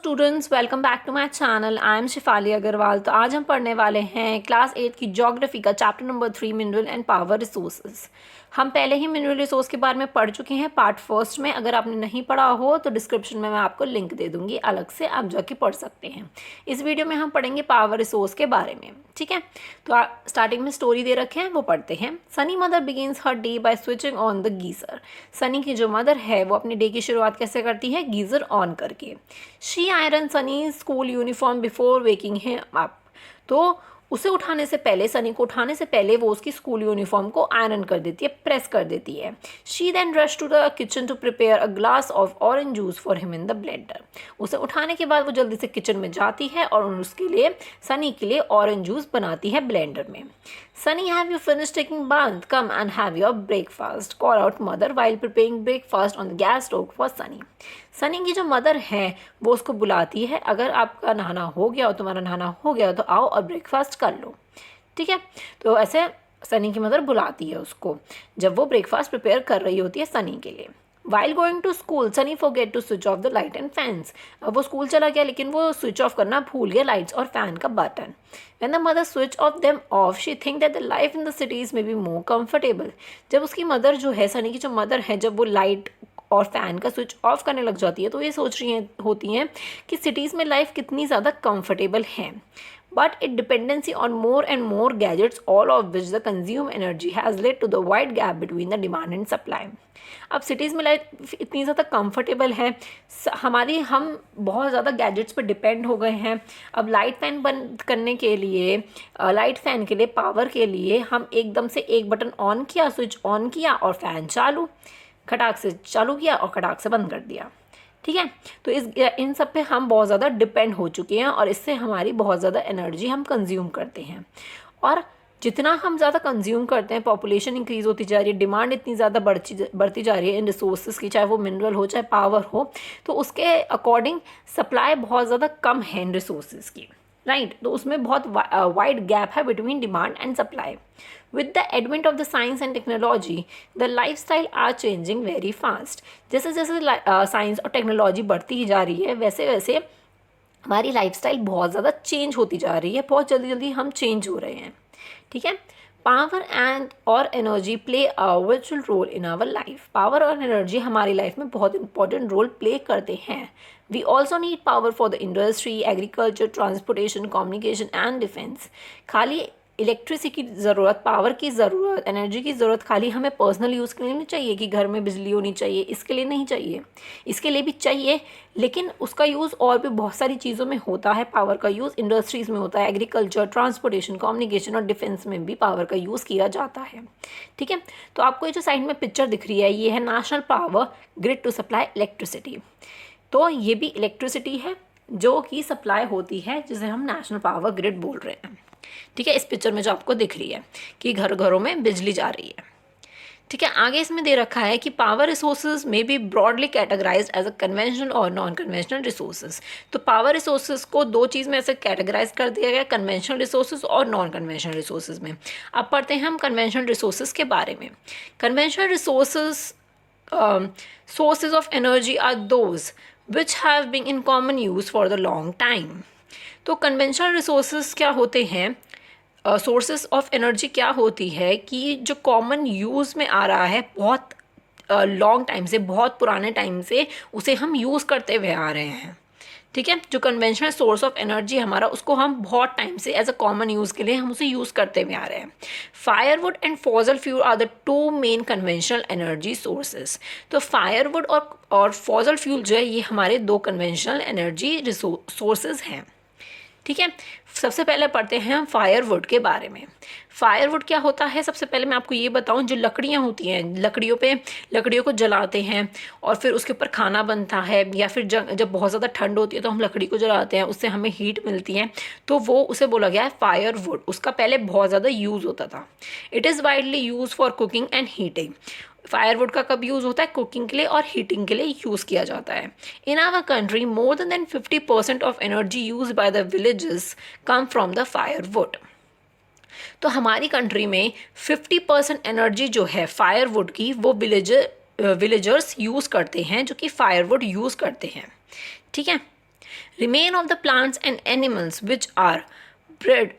Students, welcome back to my channel. I am Shifali Agarwal. तो आज हम पढ़ने वाले हैं क्लास 8 की ज्योग्राफी का chapter number 3 mineral and power resources. हम पहले ही मिनरल रिसोर्स के बारे में पढ़ चुके हैं पार्ट फर्स्ट में। अगर आपने नहीं पढ़ा हो तो डिस्क्रिप्शन में मैं आपको लिंक दे दूंगी, अलग से आप जाके पढ़ सकते हैं। इस वीडियो में हम पढ़ेंगे पावर रिसोर्स के बारे में, ठीक है। तो स्टार्टिंग में स्टोरी दे रखे हैं, वो पढ़ते हैं। Sunny mother begins her day by switching on the geyser. Sunny की जो मदर है वो अपने डे की शुरुआत कैसे करती है? गीजर ऑन करके। She iron Sunny school uniform before waking him up. तो उसे उठाने से पहले, सनी को उठाने से पहले वो उसकी स्कूल यूनिफॉर्म को आयरन कर देती है, प्रेस कर देती है। She then rush to the kitchen to prepare a glass of orange juice for him in the blender. उसे उठाने के बाद वो जल्दी से किचन में जाती है और उसके लिए, सनी के लिए ऑरेंज जूस बनाती है ब्लेंडर में। Sunny, have you finish taking bath? Come and have your breakfast, call out mother while preparing breakfast on the gas stove for Sunny. Sunny की जो मदर है वो उसको बुलाती है, अगर आपका नहाना हो गया हो, तुम्हारा नहाना हो गया हो तो आओ और ब्रेकफास्ट कर लो, ठीक है। तो ऐसे सनी की मदर बुलाती है उसको जब वो ब्रेकफास्ट प्रिपेयर कर रही होती है सनी के लिए। While going to school Sunny forget to switch off the light and fans. अब वो स्कूल चला गया लेकिन वो स्विच ऑफ करना भूल गया लाइट्स और फैन का button. When the mother switch off them off, she think that the life in the cities may be more comfortable. जब उसकी मदर जो है, सनी की जो मदर है, जब वो लाइट और फैन का स्विच ऑफ करने लग जाती है तो ये सोच रही होती हैं कि सिटीज़ में लाइफ कितनी ज़्यादा कंफर्टेबल है। But its dependency on more and more gadgets, all of which the consume energy, has led to the wide gap between the demand and supply. अब सिटीज़ में लाइफ इतनी ज़्यादा कंफर्टेबल है, हम बहुत ज़्यादा गैजेट्स पर डिपेंड हो गए हैं। अब लाइट फ़ैन बंद करने के लिए, लाइट फ़ैन के लिए, पावर के लिए हम एकदम से एक बटन ऑन किया, स्विच ऑन किया और फ़ैन चालू, खटाक से चालू किया और खटाक से बंद कर दिया, ठीक है। तो इन सब पे हम बहुत ज़्यादा डिपेंड हो चुके हैं और इससे हमारी बहुत ज़्यादा एनर्जी हम कंज्यूम करते हैं। और जितना हम ज़्यादा कंज्यूम करते हैं, पॉपुलेशन इंक्रीज़ होती जा रही है, डिमांड इतनी ज़्यादा बढ़ती जा रही है इन रिसोर्सेज की, चाहे वो मिनरल हो चाहे पावर हो, तो उसके अकॉर्डिंग सप्लाई बहुत ज़्यादा कम है इन रिसोर्सेज की, राइट। तो उसमें बहुत वाइड गैप है between demand and supply. With the advent of the science and technology, the lifestyle are changing very fast. जैसे जैसे साइंस और टेक्नोलॉजी बढ़ती ही जा रही है, वैसे वैसे हमारी लाइफस्टाइल बहुत ज़्यादा चेंज होती जा रही है, बहुत जल्दी जल्दी हम चेंज हो रहे हैं, ठीक है। पावर एंड और energy play a virtual role in our life. Power और एनर्जी हमारी लाइफ में बहुत इंपॉर्टेंट रोल प्ले करते हैं। We also need power for the industry, agriculture, transportation, communication and defence. खाली इलेक्ट्रिसिटी की ज़रूरत, पावर की ज़रूरत, एनर्जी की ज़रूरत खाली हमें पर्सनल यूज़ के लिए नहीं चाहिए कि घर में बिजली होनी चाहिए, इसके लिए नहीं चाहिए, इसके लिए भी चाहिए, लेकिन उसका यूज़ और भी बहुत सारी चीज़ों में होता है। पावर का यूज़ इंडस्ट्रीज़ में होता है, एग्रीकल्चर, ट्रांसपोर्टेशन, कम्युनिकेशन और डिफेंस में भी पावर का यूज़ किया जाता है, ठीक है। तो आपको ये जो साइड में पिक्चर दिख रही है, ये है national power grid to supply electricity. तो ये भी इलेक्ट्रिसिटी है जो कि सप्लाई होती है, जिसे हम नेशनल पावर ग्रिड बोल रहे हैं, ठीक है। इस पिक्चर में जो आपको दिख रही है कि घर घरों में बिजली जा रही है, ठीक है। आगे इसमें दे रखा है कि पावर रिसोर्सेज में be broadly categorised as a conventional और नॉन कन्वेंशनल रिसोर्सेज। तो पावर रिसोर्सेज को दो चीज़ में ऐसे कैटेगराइज कर दिया गया, कन्वेंशनल रिसोर्सेज और नॉन कन्वेंशनल रिसोर्सेज में। अब पढ़ते हैं हम कन्वेंशनल रिसोर्सेज के बारे में। Conventional resources sources of energy are those which have been in common use for the long time. तो कन्वेंशनल रिसोर्सेज क्या होते हैं, सोर्सेस ऑफ एनर्जी क्या होती है कि जो कॉमन यूज़ में आ रहा है बहुत लॉन्ग टाइम से, बहुत पुराने टाइम से उसे हम यूज़ करते हुए आ रहे हैं, ठीक है। जो कन्वेंशनल सोर्स ऑफ एनर्जी हमारा, उसको हम बहुत टाइम से एज अ कॉमन यूज़ के लिए हम उसे यूज़ करते हुए आ रहे हैं। Firewood and fossil fuel are the two main conventional energy sources. तो फायरवुड और फॉसल फ्यूल जो है ये हमारे दो कन्वेंशनल एनर्जी सोर्सेज हैं, ठीक है। सबसे पहले पढ़ते हैं हम फायरवुड के बारे में। फायरवुड क्या होता है, सबसे पहले मैं आपको ये बताऊं, जो लकड़ियाँ होती हैं, लकड़ियों को जलाते हैं और फिर उसके ऊपर खाना बनता है, या फिर जब बहुत ज़्यादा ठंड होती है तो हम लकड़ी को जलाते हैं, उससे हमें हीट मिलती है, तो वो उसे बोला गया है फायरवुड। उसका पहले बहुत ज़्यादा यूज़ होता था। It is widely use for cooking and heating. Firewood का कब यूज़ होता है? कुकिंग के लिए और हीटिंग के लिए यूज़ किया जाता है। In our country more than 50% of energy use by the villages come from the firewood. तो हमारी कंट्री में 50% एनर्जी जो है फायरवुड की, वो विलेजर्स यूज़ करते हैं, जो कि फायरवुड यूज़ करते हैं, ठीक है। remain of the plants and animals which are bred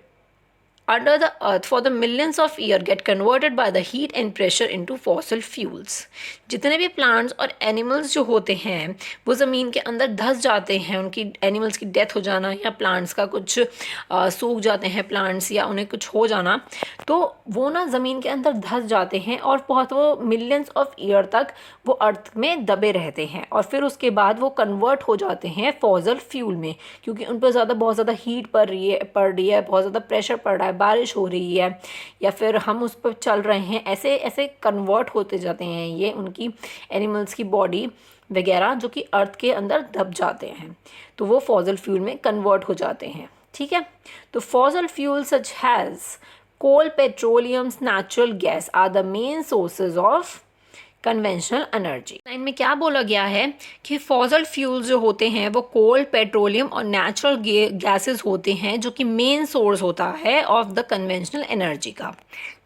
under the earth for the millions of years get converted by the heat and pressure into fossil fuels. जितने भी प्लांट्स और एनिमल्स जो होते हैं वो ज़मीन के अंदर धंस जाते हैं, उनकी एनिमल्स की डेथ हो जाना या प्लांट्स का कुछ सूख जाते हैं प्लांट्स या उन्हें कुछ हो जाना, तो वो ना ज़मीन के अंदर धंस जाते हैं और बहुत वो मिलियंस ऑफ ईयर तक वो अर्थ में दबे रहते हैं और फिर उसके बाद वो कन्वर्ट हो जाते हैं फॉसल फ्यूल में, क्योंकि उन पर बहुत ज़्यादा हीट पड़ रही है, बहुत ज़्यादा प्रेशर पड़ रहा है, बारिश हो रही है या फिर हम उस पर चल रहे हैं, ऐसे ऐसे कन्वर्ट होते जाते हैं ये उनकी एनिमल्स की बॉडी वगैरह जो कि अर्थ के अंदर दब जाते हैं, तो वो फॉसल फ्यूल में कन्वर्ट हो जाते हैं। ठीक है, तो fossil fuel such has coal, petroleums, natural gas are the main sources of conventional energy. Line में क्या बोला गया है कि फॉसल फ्यूल्स जो होते हैं वो कोल, पेट्रोलियम और नेचुरल गैसेस होते हैं जो कि मेन सोर्स होता है ऑफ द कन्वेंशनल एनर्जी का।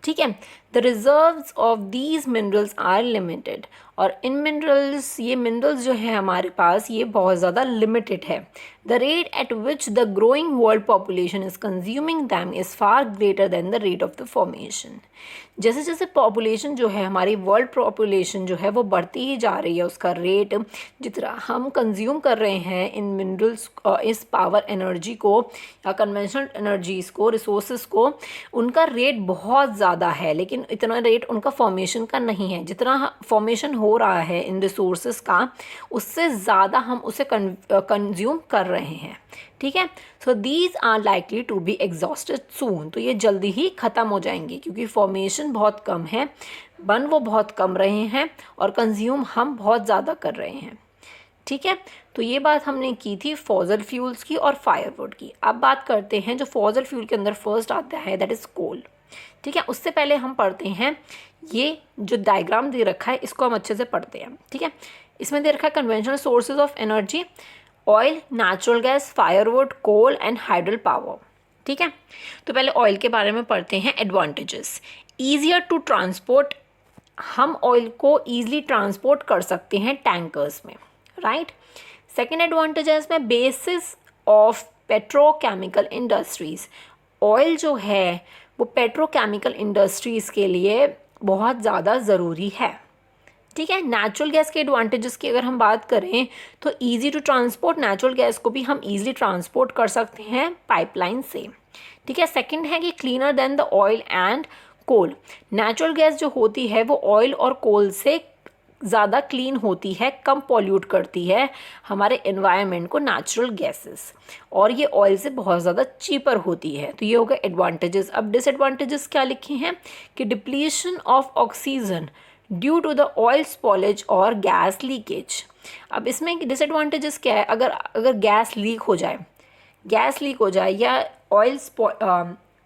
ठीक है, the reserves of these minerals are limited, और इन मिनरल्स, ये मिनरल्स जो है हमारे पास ये बहुत ज़्यादा लिमिटेड है। The rate at which the growing world population is consuming them is far greater than the rate of the formation. जैसे जैसे पॉपुलेशन जो है हमारी वर्ल्ड पॉपुलेशन जो है वो बढ़ती ही जा रही है, उसका रेट जितना हम कंज्यूम कर रहे हैं इन मिनरल्स, इस पावर एनर्जी को या कन्वेंशनल एनर्जीज़ को, रिसोर्सेज को, उनका रेट बहुत ज़्यादा है, लेकिन इतना रेट उनका फॉर्मेशन का नहीं है। जितना फॉर्मेशन हो रहा है इन रिसोर्सेज का उससे ज़्यादा हम उसे कंज्यूम कर रहे हैं। ठीक है, so these are likely to be exhausted soon, तो ये जल्दी ही ख़त्म हो जाएंगे क्योंकि फॉर्मेशन बहुत कम है, बन वो बहुत कम रहे हैं और कंज्यूम हम बहुत ज़्यादा कर रहे हैं। ठीक है, तो ये बात हमने की थी फॉसल फ्यूल्स की और फायरवुड की। अब बात करते हैं जो फॉसल फ्यूल के अंदर फर्स्ट आता है, दैट इज़ कोल। ठीक है, उससे पहले हम पढ़ते हैं ये जो डायग्राम दे रखा है इसको हम अच्छे से पढ़ते हैं। ठीक है, इसमें दे रखा है conventional sources of energy, oil, natural gas, firewood, coal and hydel power. ठीक है, तो पहले ऑयल के बारे में पढ़ते हैं। एडवांटेजेस, ईजियर टू ट्रांसपोर्ट, हम ऑयल को ईजिली ट्रांसपोर्ट कर सकते हैं टैंकर्स में, राइट। सेकेंड एडवांटेज है इसमें basis of petrochemical industries, oil जो है वो पेट्रोकेमिकल इंडस्ट्रीज़ के लिए बहुत ज़्यादा ज़रूरी है। ठीक है, नेचुरल गैस के एडवांटेजेस की अगर हम बात करें तो easy to transport, natural gas को भी हम इजीली ट्रांसपोर्ट कर सकते हैं पाइपलाइन से। ठीक है, सेकंड है कि cleaner than the oil and coal, natural gas जो होती है वो ऑयल और कोल से ज़्यादा क्लीन होती है, कम पॉल्यूट करती है हमारे एनवायरनमेंट को नेचुरल गैसेस, और ये ऑयल से बहुत ज़्यादा चीपर होती है। तो ये हो गए एडवांटेजेस। अब डिसएडवांटेजेस क्या लिखे हैं कि depletion of oxygen due to the oil spoilage और गैस लीकेज। अब इसमें डिसएडवांटेजेस क्या है, अगर गैस लीक हो जाए या ऑयल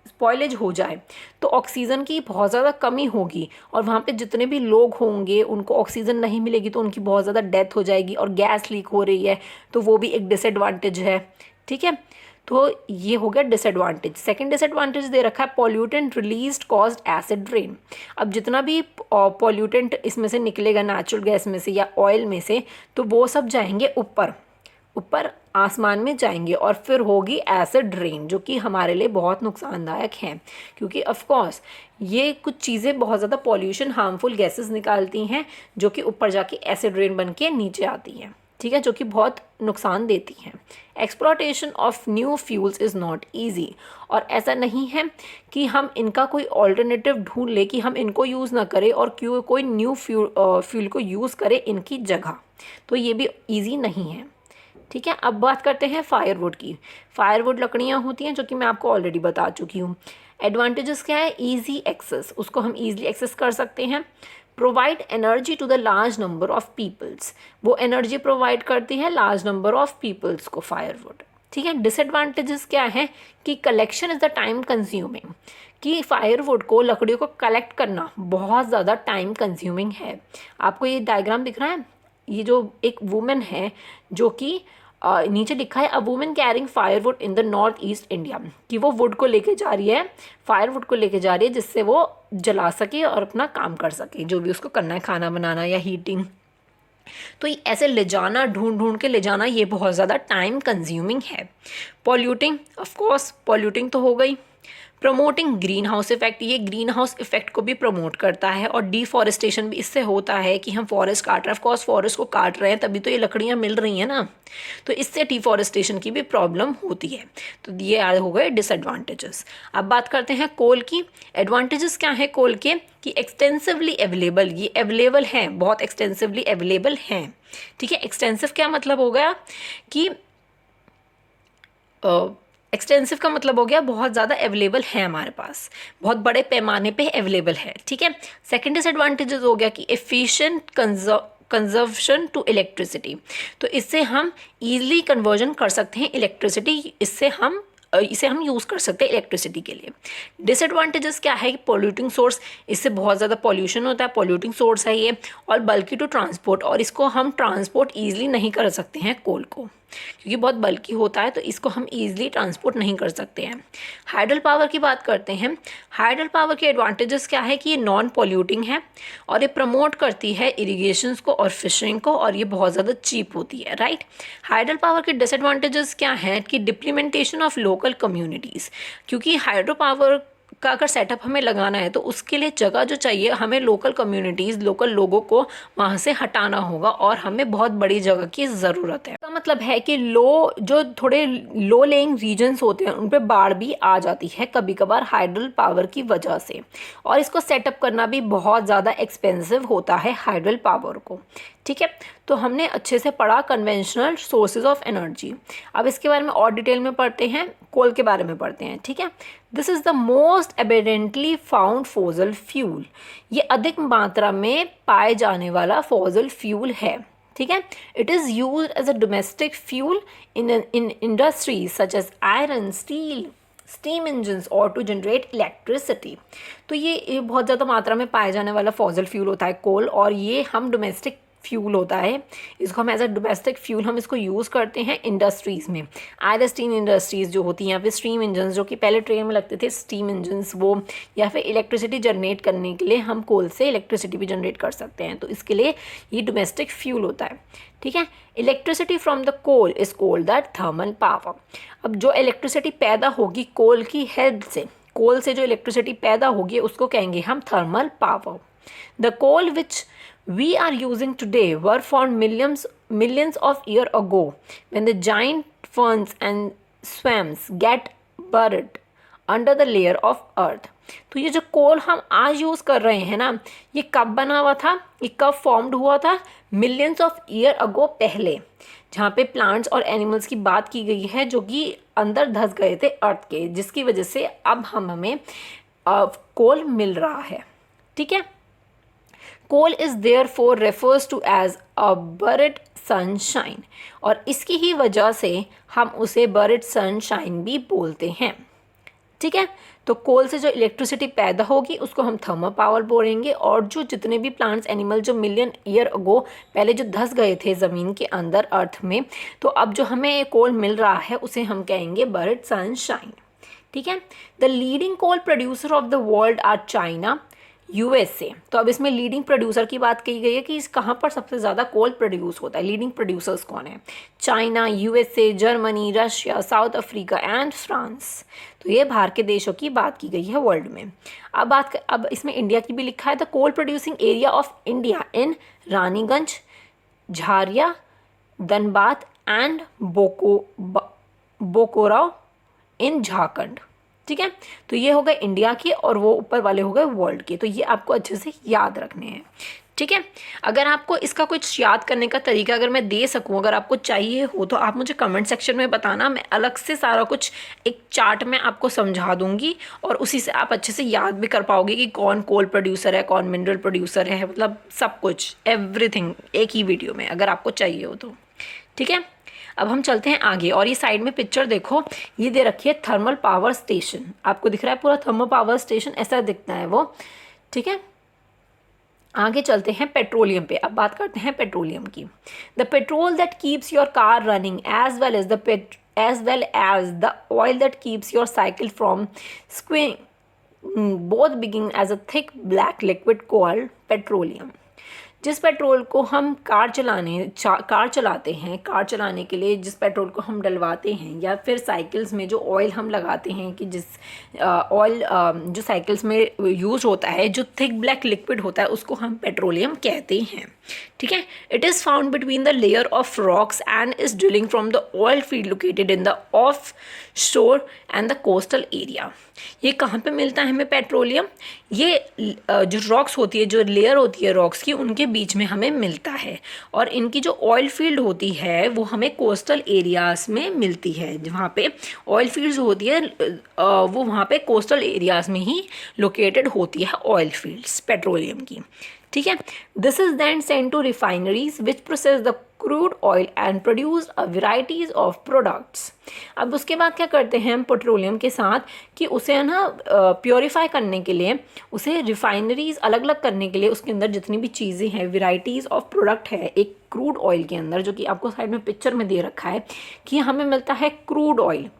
स्पॉइलेज हो जाए तो ऑक्सीजन की बहुत ज़्यादा कमी होगी और वहाँ पे जितने भी लोग होंगे उनको ऑक्सीजन नहीं मिलेगी तो उनकी बहुत ज़्यादा डेथ हो जाएगी, और गैस लीक हो रही है तो वो भी एक डिसएडवांटेज है। ठीक है, तो ये हो गया डिसएडवांटेज। सेकंड डिसएडवांटेज दे रखा है pollutant released caused acid rain. अब जितना भी पॉल्यूटेंट इसमें से निकलेगा नेचुरल गैस में से या ऑयल में से, तो वो सब जाएंगे ऊपर आसमान में जाएंगे और फिर होगी एसिड रेन, जो कि हमारे लिए बहुत नुकसानदायक है क्योंकि ऑफ कोर्स ये कुछ चीज़ें बहुत ज़्यादा पॉल्यूशन, हार्मफुल गैसेस निकालती हैं जो कि ऊपर जाके एसिड रेन बन के नीचे आती हैं। ठीक है, जो कि बहुत नुकसान देती हैं। Exploitation of new fuels is not easy, और ऐसा नहीं है कि हम इनका कोई ऑल्टरनेटिव ढूंढ ले कि हम इनको यूज़ ना करें और क्यों कोई न्यू फ्यूल को यूज़ करें इनकी जगह, तो ये भी ईजी नहीं है। ठीक है, अब बात करते हैं फायरवुड की। फायरवुड लकड़ियाँ होती हैं जो कि मैं आपको ऑलरेडी बता चुकी हूँ। एडवांटेजेस क्या है, ईजी एक्सेस, उसको हम ईजिली एक्सेस कर सकते हैं। Provide energy to the large number of peoples, वो एनर्जी प्रोवाइड करती है लार्ज नंबर ऑफ पीपल्स को फायरवुड। ठीक है, डिसएडवांटेजेस क्या है कि collection is the time consuming, कि फायरवुड को, लकड़ियों को कलेक्ट करना बहुत ज़्यादा टाइम कंज्यूमिंग है। आपको ये डायग्राम दिख रहा है, ये जो एक वुमेन है जो कि नीचे लिखा है a women carrying firewood in the north east India, कि वो वुड को लेके जा रही है, फायरवुड को लेके जा रही है जिससे वो जला सके और अपना काम कर सके जो भी उसको करना है, खाना बनाना या हीटिंग तो ऐसे ले जाना, ढूंढ ढूंढ के ले जाना, ये बहुत ज़्यादा टाइम कंज्यूमिंग है। पॉल्यूटिंग, ऑफ कोर्स पॉल्यूटिंग तो हो गई। प्रमोटिंग ग्रीन हाउस इफेक्ट, ये ग्रीन हाउस इफेक्ट को भी प्रमोट करता है। और डिफॉरेस्टेशन भी इससे होता है कि हम फॉरेस्ट काट रहे हैं, ऑफ कोर्स फॉरेस्ट को काट रहे हैं तभी तो ये लकड़ियाँ मिल रही हैं ना, तो इससे डिफॉरेस्टेशन की भी प्रॉब्लम होती है। तो ये हो गए डिसएडवांटेजेस। अब बात करते हैं कोल की। एडवांटेजेस क्या है कोल के, कि एक्सटेंसिवली अवेलेबल, ये अवेलेबल हैं, बहुत एक्सटेंसिवली अवेलेबल हैं। ठीक है, एक्सटेंसिव क्या मतलब हो गया कि एक्सटेंसिव का मतलब हो गया बहुत ज़्यादा अवेलेबल है हमारे पास, बहुत बड़े पैमाने पे अवेलेबल है। ठीक है, सेकेंड डिसएडवांटेजेस हो गया कि एफिशिएंट कंजर्वेशन टू इलेक्ट्रिसिटी, तो इससे हम ईजिली कन्वर्जन कर सकते हैं इलेक्ट्रिसिटी, इसे हम यूज़ कर सकते हैं इलेक्ट्रिसिटी के लिए। डिसएडवांटेजेस क्या है कि पॉल्यूटिंग सोर्स, इससे बहुत ज़्यादा पॉल्यूशन होता है, पॉल्यूटिंग सोर्स है ये। और बल्कि टू ट्रांसपोर्ट, और इसको हम ट्रांसपोर्ट ईजिली नहीं कर सकते हैं कोल को, क्योंकि बहुत बल्कि होता है तो इसको हम ईजिली ट्रांसपोर्ट नहीं कर सकते हैं। हाइडल पावर की बात करते हैं। हाइडल पावर के एडवांटेजेस क्या है कि ये नॉन पॉल्यूटिंग है और ये प्रमोट करती है इरिगेशंस को और फिशिंग को, और ये बहुत ज़्यादा चीप होती है, राइट। हाइडल पावर के डिसएडवांटेजेस क्या हैं कि डिप्लीमेंटेशन ऑफ लोकल कम्युनिटीज़, क्योंकि हाइड्रो पावर का अगर सेटअप हमें लगाना है तो उसके लिए जगह जो चाहिए, हमें लोकल कम्युनिटीज़, लोकल लोगों को वहाँ से हटाना होगा और हमें बहुत बड़ी जगह की ज़रूरत है। इसका मतलब है कि जो थोड़े लो लेइंग रीजन्स होते हैं उन पर बाढ़ भी आ जाती है कभी कभार हाइडल पावर की वजह से, और इसको सेटअप करना भी बहुत ज़्यादा एक्सपेंसिव होता है हाइडल पावर को। ठीक है, तो हमने अच्छे से पढ़ा कन्वेंशनल सोर्सेज ऑफ एनर्जी। अब इसके बारे में और डिटेल में पढ़ते हैं, कोल के बारे में पढ़ते हैं। ठीक है, this is the most abundantly found fossil fuel, ये अधिक मात्रा में पाए जाने वाला फॉसिल फ्यूल है। ठीक है, it is use as a domestic fuel in industries such as iron, steel, steam engines और टू जनरेट इलेक्ट्रिसिटी। तो ये बहुत ज़्यादा मात्रा में पाए जाने वाला फॉसिल फ्यूल होता है कोल, और ये हम डोमेस्टिक फ्यूल होता है, इसको हम एज अ डोमेस्टिक फ्यूल हम इसको यूज़ करते हैं इंडस्ट्रीज़ में। आयरन स्टीम इंडस्ट्रीज़ जो होती हैं, या फिर स्टीम इंजन्स जो कि पहले ट्रेन में लगते थे स्टीम इंजन्स वो, या फिर इलेक्ट्रिसिटी जनरेट करने के लिए हम कोल से इलेक्ट्रिसिटी भी जनरेट कर सकते हैं, तो इसके लिए ये डोमेस्टिक फ्यूल होता है। ठीक है, electricity from the coal is called that thermal power. अब जो इलेक्ट्रिसिटी पैदा होगी कोल की हेल्प से, कोल से जो इलेक्ट्रिसिटी पैदा होगी उसको कहेंगे हम thermal power. The coal which we are using today were found millions of years ago when the giant ferns and swamps get buried under the layer of earth। तो ये जो कोल हम आज यूज़ कर रहे हैं ना, ये कब बना हुआ था, ये कब फॉर्म्ड हुआ था, मिलियंस ऑफ ईयर अगो पहले, जहाँ पे प्लांट्स और एनिमल्स की बात की गई है जो कि अंदर धंस गए थे अर्थ के, जिसकी वजह से अब हमें कोल मिल रहा है। ठीक है, coal is therefore refers to as a buried sunshine, और इसकी ही वजह से हम उसे buried sunshine भी बोलते हैं। ठीक है, तो कोल से जो इलेक्ट्रिसिटी पैदा होगी उसको हम थर्मल पावर बोलेंगे, और जो जितने भी प्लांट्स एनिमल जो मिलियन ईयर अगो पहले जो धंस गए थे ज़मीन के अंदर अर्थ में, तो अब जो हमें कोल मिल रहा है उसे हम कहेंगे बर्ड सनशाइन। ठीक है, the leading coal producer of the world are China, USA. तो अब इसमें लीडिंग प्रोड्यूसर की बात की गई है कि कहाँ पर सबसे ज़्यादा कोल प्रोड्यूस होता है, लीडिंग प्रोड्यूसर्स कौन है, China, USA, Germany, Russia, south Africa and France. तो ये बाहर के देशों की बात की गई है वर्ल्ड में। अब इसमें इंडिया की भी लिखा है, the coal producing area of India in Raniganj, Jharia, Dhanbad and Bokaro in Jharkhand. ठीक है, तो ये हो गए इंडिया के और वो ऊपर वाले हो गए वर्ल्ड के, तो ये आपको अच्छे से याद रखने हैं। ठीक है, अगर आपको इसका कुछ याद करने का तरीका अगर मैं दे सकूं, अगर आपको चाहिए हो तो आप मुझे कमेंट सेक्शन में बताना, मैं अलग से सारा कुछ एक चार्ट में आपको समझा दूंगी और उसी से आप अच्छे से याद भी कर पाओगे कि कौन कोल प्रोड्यूसर है, कौन मिनरल प्रोड्यूसर है, मतलब सब कुछ एवरीथिंग एक ही वीडियो में अगर आपको चाहिए हो तो। ठीक है, अब हम चलते हैं आगे, और ये साइड में पिक्चर देखो, ये दे रखी है थर्मल पावर स्टेशन, आपको दिख रहा है पूरा थर्मल पावर स्टेशन ऐसा दिखता है वो। ठीक है, आगे चलते हैं पेट्रोलियम पे। अब बात करते हैं पेट्रोलियम की। The petrol that keeps your car running as well as the oil that keeps your cycle from squeaking both begin as a thick black liquid called petroleum. जिस पेट्रोल को हम कार चलाते हैं, कार चलाने के लिए जिस पेट्रोल को हम डलवाते हैं, या फिर साइकिल्स में जो ऑयल हम लगाते हैं, कि जिस ऑयल जो साइकिल्स में यूज होता है, जो थिक ब्लैक लिक्विड होता है, उसको हम पेट्रोलियम कहते हैं। ठीक है। It is found between the layer of rocks and is drilling from the oil field located in the of शोर एंड द कोस्टल एरिया। ये कहाँ पे मिलता है हमें पेट्रोलियम? ये जो रॉक्स होती है, जो लेयर होती है रॉक्स की, उनके बीच में हमें मिलता है। और इनकी जो ऑयल फील्ड होती है वो हमें कोस्टल एरियाज़ में मिलती है। जहाँ पे ऑयल फील्ड्स होती है वो वहाँ पे कोस्टल एरियाज़ में ही लोकेटेड होती है ऑयल फील्ड्स पेट्रोलियम की। ठीक है। This is then sent to refineries which process the crude oil and produce a varieties of products. अब उसके बाद क्या करते हैं हम पेट्रोलियम के साथ, कि उसे ना प्योरीफाई करने के लिए, उसे रिफाइनरीज अलग अलग करने के लिए, उसके अंदर जितनी भी चीज़ें हैं, वेराइटीज़ ऑफ प्रोडक्ट है एक क्रूड ऑयल के अंदर, जो कि आपको साइड में पिक्चर में दे रखा है कि हमें मिलता है क्रूड ऑयल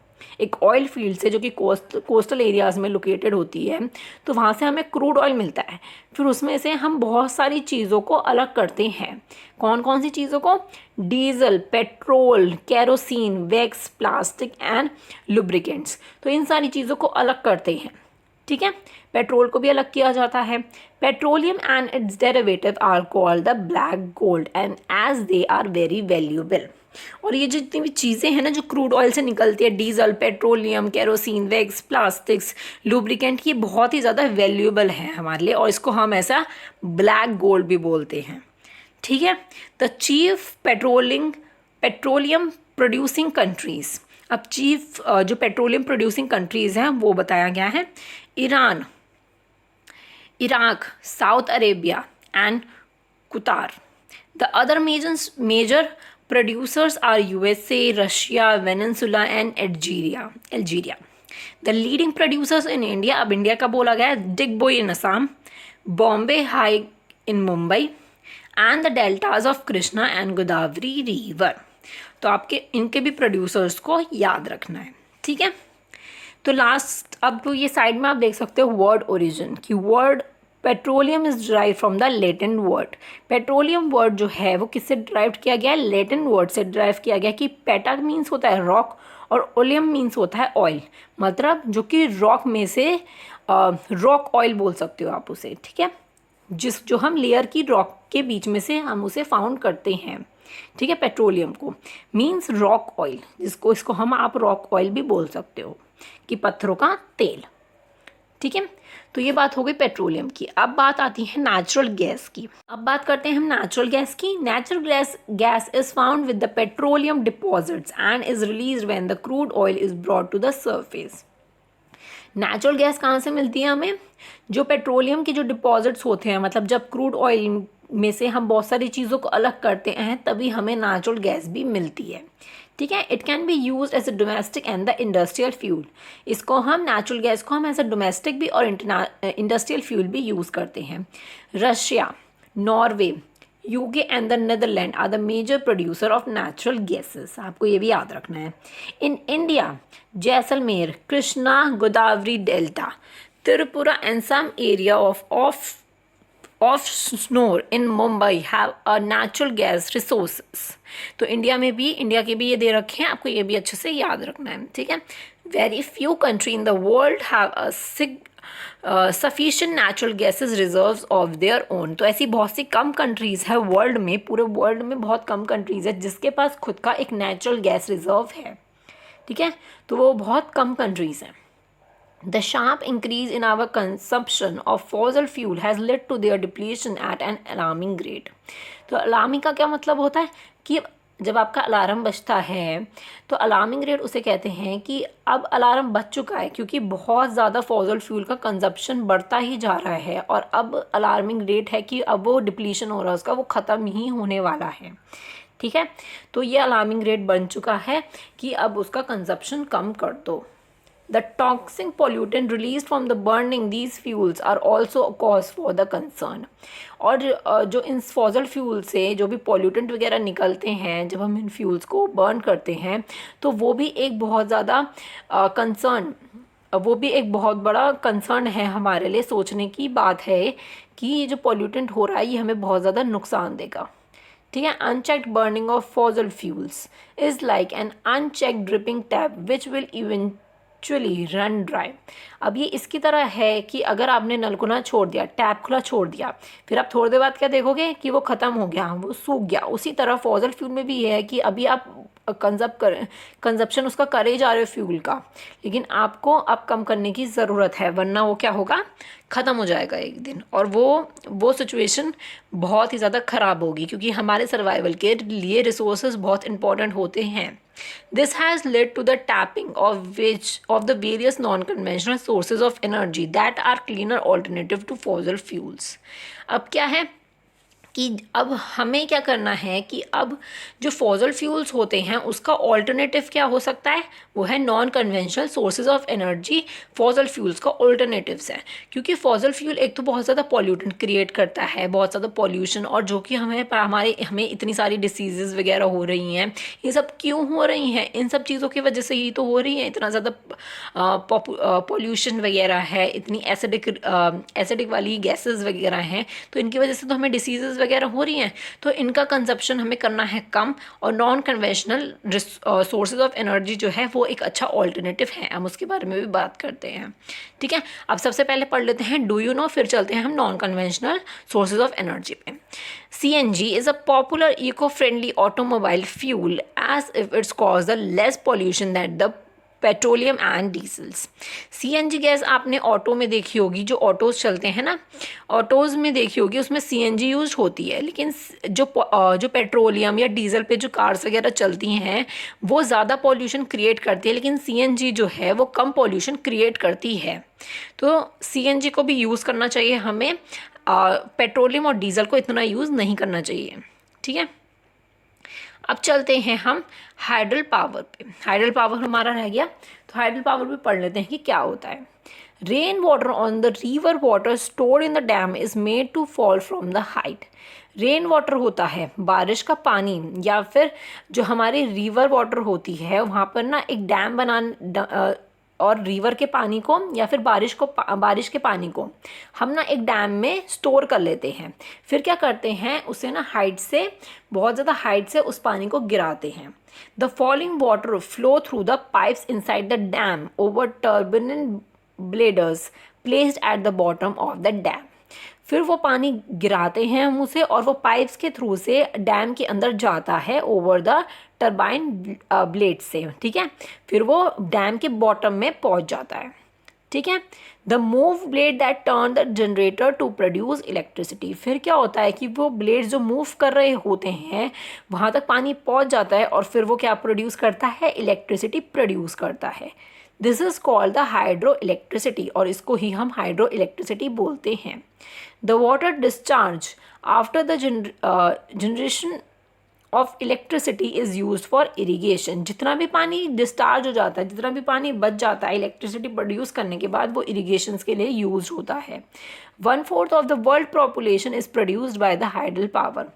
एक ऑयल फील्ड से, जो कि कोस्टल एरियाज़ में लोकेटेड होती है। तो वहाँ से हमें क्रूड ऑयल मिलता है। फिर उसमें से हम बहुत सारी चीज़ों को अलग करते हैं। कौन कौन सी चीज़ों को? Diesel, petrol, kerosene, wax, plastic and lubricants. तो इन सारी चीज़ों को अलग करते हैं। ठीक है। पेट्रोल को भी अलग किया जाता है। Petroleum and its derivative are called the black gold and as they are very valuable. और ये जितनी भी चीज़ें हैं ना जो क्रूड ऑयल से निकलती है, diesel, petroleum, kerosene, wax, plastics, lubricant, ये बहुत ही ज़्यादा वैल्यूएबल है हमारे लिए, और इसको हम ऐसा ब्लैक गोल्ड भी बोलते हैं। ठीक है। The chief petroleum producing countries. अब चीफ जो पेट्रोलियम प्रोड्यूसिंग कंट्रीज़ हैं वो बताया गया है। Iran, Iraq, South Arabia and Qatar. The other major producers are USA, Russia, Venezuela and Algeria. The leading producers in India, अब इंडिया का बोला गया है, Digboy in Assam, Bombay High in Mumbai and the deltas of Krishna and Godavari river. तो आपके इनके भी producers को याद रखना है। ठीक है। तो लास्ट, अब तो ये साइड में आप देख सकते हो वर्ड ओरिजिन की। Word petroleum is drive from the Latin word. Petroleum word जो है वो किससे ड्राइव किया गया है? लैटिन वर्ड से ड्राइव किया गया, कि पेटा मीन्स होता है रॉक और ओलियम मीन्स होता है ऑयल, मतलब जो कि रॉक में से रॉक ऑयल बोल सकते हो आप उसे। ठीक है। जो हम लेयर की रॉक के बीच में से हम उसे फाउंड करते हैं। ठीक है। पेट्रोलियम को मीन्स रॉक ऑयल, इसको हम आप रॉक ऑयल भी बोल सकते हो, कि पत्थरों का तेल। ठीक है। तो ये बात हो गई पेट्रोलियम की। अब बात आती है नेचुरल गैस की। अब बात करते हैं हम नेचुरल गैस की। Natural gas is found with the petroleum deposits and is released when the crude oil is brought to the surface. Natural gas कहाँ से मिलती है हमें? जो पेट्रोलियम के जो डिपॉजिट्स होते हैं, मतलब जब क्रूड ऑयल में से हम बहुत सारी चीज़ों को अलग करते हैं, तभी हमें नेचुरल गैस भी मिलती है। ठीक है। It can be use as a domestic and the industrial fuel. इसको हम नेचुरल गैस को हम एज अ डोमेस्टिक भी और इंडस्ट्रियल फ्यूल भी यूज़ करते हैं। Russia, Norway, UK and the Netherland are the major producer of natural gases. आपको ये भी याद रखना है। In India, Jaisalmer, Krishna Godavari delta, Tripura and some area of shore in Mumbai have a natural gas resources. तो इंडिया में भी, इंडिया के भी ये दे रखे हैं, आपको ये भी अच्छे से याद रखना है। ठीक है। Very few country in the world have a sufficient natural gases reserves of their own. तो ऐसी बहुत सी कम कंट्रीज़ है वर्ल्ड में, पूरे वर्ल्ड में बहुत कम कंट्रीज़ है जिसके पास खुद का एक नेचुरल गैस रिजर्व है। ठीक है। तो वो बहुत कम कंट्रीज़ हैं। The sharp increase in our consumption of fossil fuel has led to their depletion at an alarming rate. तो अलार्मिंग का क्या मतलब होता है? कि जब आपका अलार्म बजता है तो अलार्मिंग रेट उसे कहते हैं कि अब अलार्म बज चुका है, क्योंकि बहुत ज़्यादा फॉसिल फ्यूल का कंजप्शन बढ़ता ही जा रहा है, और अब अलार्मिंग रेट है कि अब वो डिप्लीशन हो रहा है उसका, वो ख़त्म ही होने वाला है। ठीक है। तो ये अलार्मिंग रेट बन चुका है कि अब उसका कंजप्शन कम कर दो। The toxic pollutant released from the burning these fuels are also a cause for the concern. और जो इन फॉसिल फ्यूल से जो भी पॉल्यूटेंट वगैरह निकलते हैं जब हम इन फ्यूल्स को बर्न करते हैं, तो वो भी एक बहुत ज़्यादा कंसर्न वो भी एक बहुत बड़ा कंसर्न है हमारे लिए, सोचने की बात है कि ये जो पॉल्यूटेंट हो रहा है ये हमें बहुत ज़्यादा नुकसान देगा। ठीक है। Unchecked burning of fossil fuels is like an unchecked dripping tap which will eventually run dry. अब ये इसकी तरह है कि अगर आपने नल खुला छोड़ दिया, टैप खुला छोड़ दिया, फिर आप थोड़ी देर बाद क्या देखोगे कि वो ख़त्म हो गया, वो सूख गया। उसी तरह फॉसिल फ्यूल में भी ये है कि अभी आप कंजप्शन उसका करे जा रहे हो फ्यूल का, लेकिन आपको अब कम करने की ज़रूरत है, वरना वो क्या होगा, ख़त्म हो जाएगा एक दिन। और वो सिचुएशन बहुत ही ज़्यादा ख़राब होगी, क्योंकि हमारे सर्वाइवल के लिए रिसोर्सेज बहुत इंपॉर्टेंट होते हैं। This has led to the tapping of the various non conventional sources of energy that are cleaner alternative to fossil fuels. अब क्या है कि अब हमें क्या करना है कि अब जो फॉसिल फ्यूल्स होते हैं उसका ऑल्टरनेटिव क्या हो सकता है, वो है non conventional sources of energy. Fossil fuels का ऑल्टरनेटिव्स है, क्योंकि फॉसिल फ्यूल एक तो बहुत ज़्यादा पॉल्यूटेंट क्रिएट करता है, बहुत ज़्यादा पॉल्यूशन, और जो कि हमें इतनी सारी डिसीज़ वगैरह हो रही हैं। ये सब क्यों हो रही हैं, इन सब चीज़ों की वजह से ही तो हो रही है। इतना ज़्यादा पॉल्यूशन वगैरह है, इतनी एसिडिक वाली गैसेस वगैरह हैं, तो इनकी वजह से तो हमें डिसीज़ वगैरह हो रही हैं। तो इनका कंजप्शन हमें करना है कम, और non conventional sources of energy जो है वो एक अच्छा ऑल्टरनेटिव है। हम उसके बारे में भी बात करते हैं। ठीक है। अब सबसे पहले पढ़ लेते हैं डू यू नो, फिर चलते हैं हम non conventional sources of energy पे। CNG is a popular eco-friendly automobile fuel as if it's cause the less pollution than the petroleum and diesels. CNG gas आपने ऑटो में देखी होगी, जो ऑटोज़ चलते हैं ना, ऑटोज़ में देखी होगी, उसमें CNG यूज होती है। लेकिन जो पेट्रोलियम या डीजल पे जो कार्स वगैरह चलती हैं वो ज़्यादा पॉल्यूशन क्रिएट करती है, लेकिन CNG जो है वो कम पॉल्यूशन क्रिएट करती है। तो CNG को भी यूज़ करना चाहिए हमें, पेट्रोलियम और डीजल को इतना यूज़ नहीं करना चाहिए। ठीक है। अब चलते हैं हम हाइडल पावर पे। हाइडल पावर हमारा रह गया, तो हाइडल पावर भी पढ़ लेते हैं कि क्या होता है। Rain water on the river water stored in the dam is made to fall from the height. Rain water होता है बारिश का पानी, या फिर जो हमारी रिवर वाटर होती है वहाँ पर ना एक डैम और रिवर के पानी को या फिर बारिश के पानी को हम ना एक डैम में स्टोर कर लेते हैं। फिर क्या करते हैं, उसे ना बहुत ज़्यादा हाइट से उस पानी को गिराते हैं। The falling water flow through the pipes inside the dam over turbulent bladers placed at the bottom of the dam. फिर वो पानी गिराते हैं हम उसे, और वो पाइप्स के थ्रू से डैम के अंदर जाता है ओवर द टरबाइन ब्लेड से। ठीक है। फिर वो डैम के बॉटम में पहुंच जाता है। ठीक है। The move blade that turn the generator to produce electricity. फिर क्या होता है कि वो ब्लेड जो मूव कर रहे होते हैं वहाँ तक पानी पहुँच जाता है, और फिर वो क्या प्रोड्यूस करता है, इलेक्ट्रिसिटी प्रोड्यूस करता है। This is called the hydro electricity, और इसको ही हम हाइड्रो इलेक्ट्रिसिटी बोलते हैं। The water discharge after the generation of electricity is use for irrigation. जितना भी पानी डिस्चार्ज हो जाता है, जितना भी पानी बच जाता है इलेक्ट्रिसिटी प्रोड्यूस करने के बाद, वो इरीगेशन के लिए यूज होता है। 1/4 of the world population is produced by the hydel power.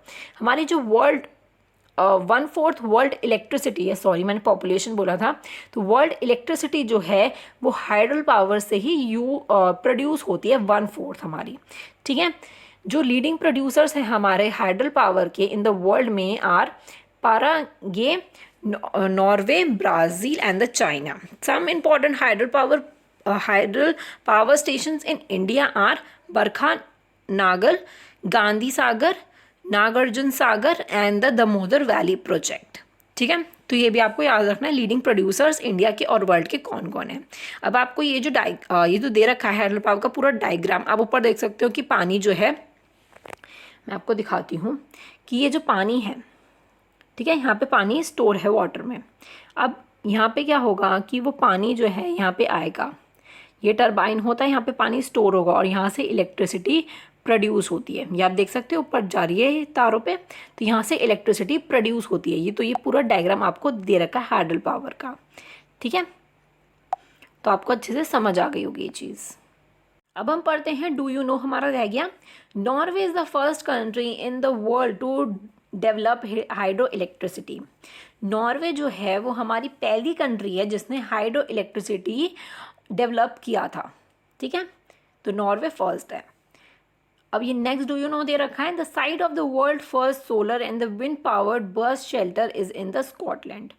हमारी जो 1/4 वर्ल्ड इलेक्ट्रिसिटी है, सॉरी मैंने पॉपुलेशन बोला था, तो वर्ल्ड इलेक्ट्रिसिटी जो है वो हाइडल पावर से ही प्रोड्यूस होती है, 1/4 हमारी। ठीक है। जो लीडिंग प्रोड्यूसर्स हैं हमारे हाइडल पावर के इन द वर्ल्ड में are Paraguay, Norway, Brazil and the China. Some important hydel power stations in India are बरखा Nangal, Gandhi Sagar, Nagarjuna Sagar and the Damodar valley project. ठीक है। तो ये भी आपको याद रखना है, लीडिंग प्रोड्यूसर्स इंडिया के और वर्ल्ड के कौन कौन हैं। अब आपको ये जो दे रखा है हाइडल पावर का पूरा डायग्राम, आप ऊपर देख सकते हो कि पानी जो है, मैं आपको दिखाती हूँ कि ये जो पानी है, ठीक है, यहाँ पे पानी स्टोर है वाटर में। अब यहाँ पे क्या होगा कि वो पानी जो है यहाँ पे आएगा, ये टरबाइन होता है, यहाँ पे पानी स्टोर होगा और यहाँ से इलेक्ट्रिसिटी प्रोड्यूस होती है। ये आप देख सकते हो ऊपर जा रही है तारों पे, तो यहाँ से इलेक्ट्रिसिटी प्रोड्यूस होती है। ये पूरा डायग्राम आपको दे रखा है हाइडल पावर का। ठीक है, तो आपको अच्छे से समझ आ गई होगी ये चीज़। अब हम पढ़ते हैं डू यू नो, हमारा रह गया। Norway is the first country in the world to develop hydro electricity. Norway जो है वो हमारी पहली कंट्री है जिसने हाइड्रो इलेक्ट्रिसिटी डेवलप किया था, ठीक है, तो नॉर्वे फर्स्ट है। अब ये नेक्स्ट डू यू नो दे रखा है, the site of the world first solar and the wind powered burst shelter is in the Scotland.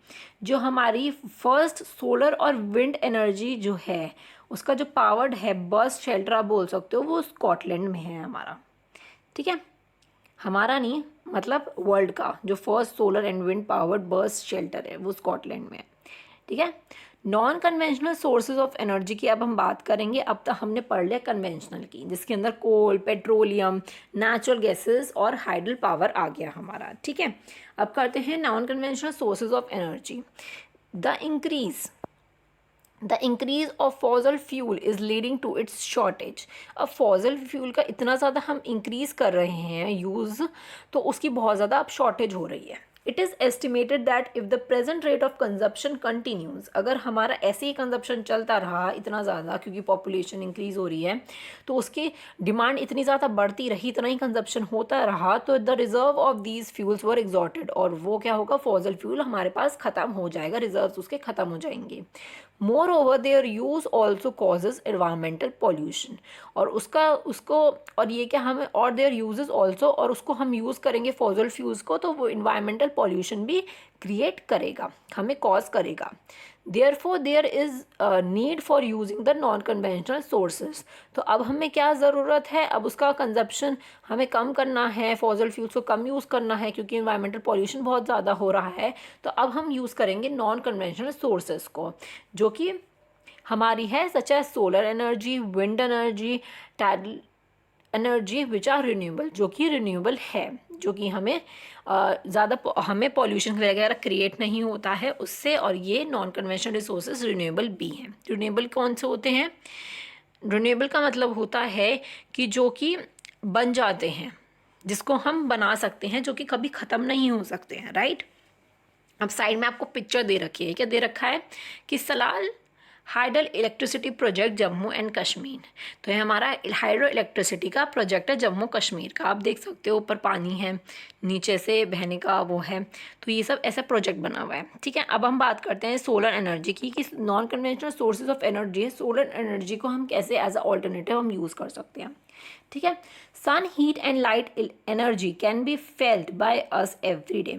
जो हमारी फर्स्ट सोलर और विंड एनर्जी जो है उसका जो पावर्ड है बर्स्ट शेल्टर आप बोल सकते हो, वो स्कॉटलैंड में है हमारा, ठीक है, हमारा नहीं मतलब वर्ल्ड का जो first solar and wind powered burst shelter है वो स्कॉटलैंड में है, ठीक है। Non conventional sources of energy की अब हम बात करेंगे। अब तक हमने पढ़ लिया कन्वेंशनल की, जिसके अंदर कोल, पेट्रोलियम, नेचुरल गैसेस और हाइडल पावर आ गया हमारा, ठीक है। अब करते हैं non conventional sources of energy. The increase of fossil fuel is leading to its shortage. अब फॉसल फ्यूल का इतना ज़्यादा हम इंक्रीज़ कर रहे हैं यूज़, तो उसकी बहुत ज़्यादा अब शॉर्टेज हो रही है। It is estimated that if the present rate of consumption continues, अगर हमारा ऐसे ही कंजप्शन चलता रहा इतना ज़्यादा, क्योंकि पॉपुलेशन इंक्रीज़ हो रही है तो उसकी डिमांड इतनी ज़्यादा बढ़ती रही, इतना ही कंजप्शन होता रहा, तो the reserve of these fuels were exalted, और वो क्या होगा, फॉसल फ्यूल हमारे पास ख़त्म हो जाएगा, रिजर्व्स उसके ख़त्म हो जाएंगे। More over there use also causes environmental pollution, और ये क्या हमें, और देयर यूजेस ऑल्सो, और उसको हम यूज़ करेंगे फॉसल फ्यूल्स को, तो वो इन्वायरमेंटल पॉल्यूशन भी क्रिएट करेगा, हमें कॉज करेगा। Therefore there is need for using the non conventional sources. तो अब हमें क्या ज़रूरत है, अब उसका कंजप्शन हमें कम करना है, फॉसल फ्यूल्स को कम यूज़ करना है क्योंकि इन्वायरमेंटल पॉल्यूशन बहुत ज़्यादा हो रहा है। तो अब हम यूज़ करेंगे नॉन कन्वेंशनल सोर्सेज को, जो कि हमारी है such as solar energy, wind energy, tidal energy which are renewable, जो कि रिन्यूएबल है, जो कि हमें ज़्यादा हमें पॉल्यूशन वगैरह क्रिएट नहीं होता है उससे, और ये नॉन कन्वेंशनल रिसोर्सेज रिन्यूएबल भी हैं। रिन्यूएबल कौन से होते हैं, रिन्यूएबल का मतलब होता है कि जो कि बन जाते हैं, जिसको हम बना सकते हैं, जो कि कभी ख़त्म नहीं हो सकते हैं, राइट। अब साइड में आपको पिक्चर दे रखी है, क्या दे रखा है कि Salal hydel electricity project Jammu and Kashmir. तो ये हमारा हाइड्रो इलेक्ट्रिसिटी का प्रोजेक्ट है जम्मू कश्मीर का, आप देख सकते हो ऊपर पानी है, नीचे से बहने का वो है, तो ये सब ऐसा प्रोजेक्ट बना हुआ है, ठीक है। अब हम बात करते हैं सोलर एनर्जी की, कि non conventional sources of energy है, सोलर एनर्जी को हम कैसे एज अ ऑल्टरनेटिव हम यूज़ कर सकते हैं, ठीक है। Sun heat and light energy can be felt by us every day.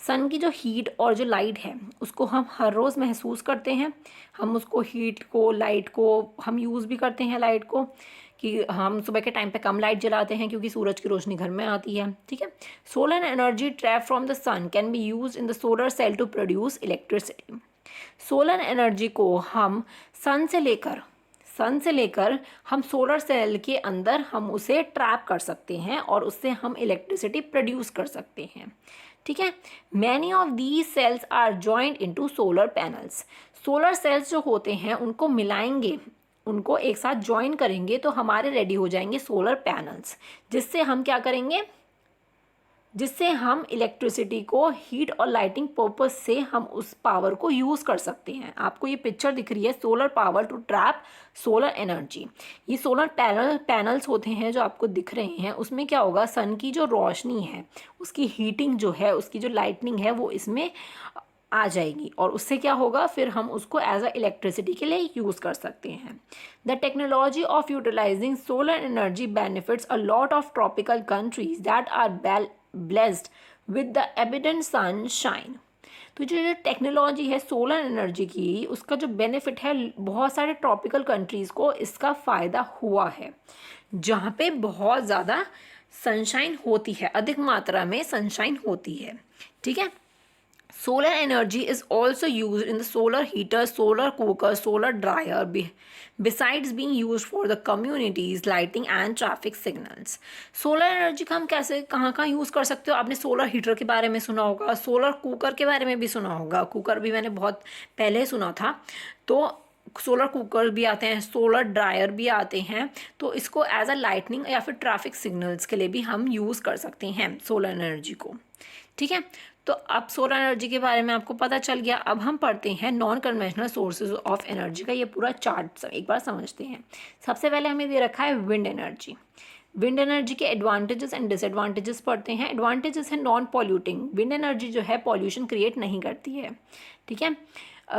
Sun की जो हीट और जो लाइट है उसको हम हर रोज़ महसूस करते हैं, हम उसको हीट को, लाइट को हम यूज़ भी करते हैं, लाइट को, कि हम सुबह के टाइम पे कम लाइट जलाते हैं क्योंकि सूरज की रोशनी घर में आती है, ठीक है। Solar energy trap from the sun can be use in the solar cell to produce electricity. Solar energy को हम सन से लेकर हम सोलर सेल के अंदर हम उसे ट्रैप कर सकते हैं और उससे हम इलेक्ट्रिसिटी प्रोड्यूस कर सकते हैं, ठीक है। Many of these cells are joined into solar panels. Solar cells जो होते हैं उनको मिलाएंगे, उनको एक साथ ज्वाइन करेंगे तो हमारे रेडी हो जाएंगे सोलर पैनल्स, जिससे हम क्या करेंगे, जिससे हम इलेक्ट्रिसिटी को हीट और लाइटिंग पर्पज से हम उस पावर को यूज़ कर सकते हैं। आपको ये पिक्चर दिख रही है, solar power to trap solar energy. ये सोलर पैनल्स होते हैं जो आपको दिख रहे हैं, उसमें क्या होगा, सन की जो रोशनी है उसकी हीटिंग जो है, उसकी जो लाइटनिंग है वो इसमें आ जाएगी, और उससे क्या होगा, फिर हम उसको एज अ इलेक्ट्रिसिटी के लिए यूज़ कर सकते हैं। The technology of utilising solar energy benefits a lot of tropical countries that are blessed with the abundant sunshine. तो जो टेक्नोलॉजी है सोलर एनर्जी की, उसका जो बेनिफिट है, बहुत सारे ट्रॉपिकल कंट्रीज़ को इसका फ़ायदा हुआ है, जहाँ पे बहुत ज़्यादा सनशाइन होती है, अधिक मात्रा में सनशाइन होती है, ठीक है। Solar energy is also used in the solar heater, solar cooker, solar dryer, besides being used for the communities, lighting and traffic signals. Solar energy का हम कैसे कहाँ यूज़ कर सकते हो, आपने सोलर हीटर के बारे में सुना होगा, सोलर कुकर के बारे में भी सुना होगा, कुकर भी मैंने बहुत पहले सुना था, तो सोलर कुकर भी आते हैं, सोलर ड्रायर भी आते हैं, तो इसको एज अ लाइटनिंग या फिर ट्रैफिक सिग्नल्स के लिए भी हम यूज़ कर सकते हैं सोलर एनर्जी को, ठीक है। तो अब सोलर एनर्जी के बारे में आपको पता चल गया। अब हम पढ़ते हैं non conventional sources of energy का ये पूरा चार्ट एक बार समझते हैं। सबसे पहले हमें दे रखा है विंड एनर्जी। विंड एनर्जी के एडवांटेजेस एंड डिसएडवांटेजेस पढ़ते हैं। एडवांटेजेस है नॉन पॉल्यूटिंग, विंड एनर्जी जो है पॉल्यूशन क्रिएट नहीं करती है, ठीक है।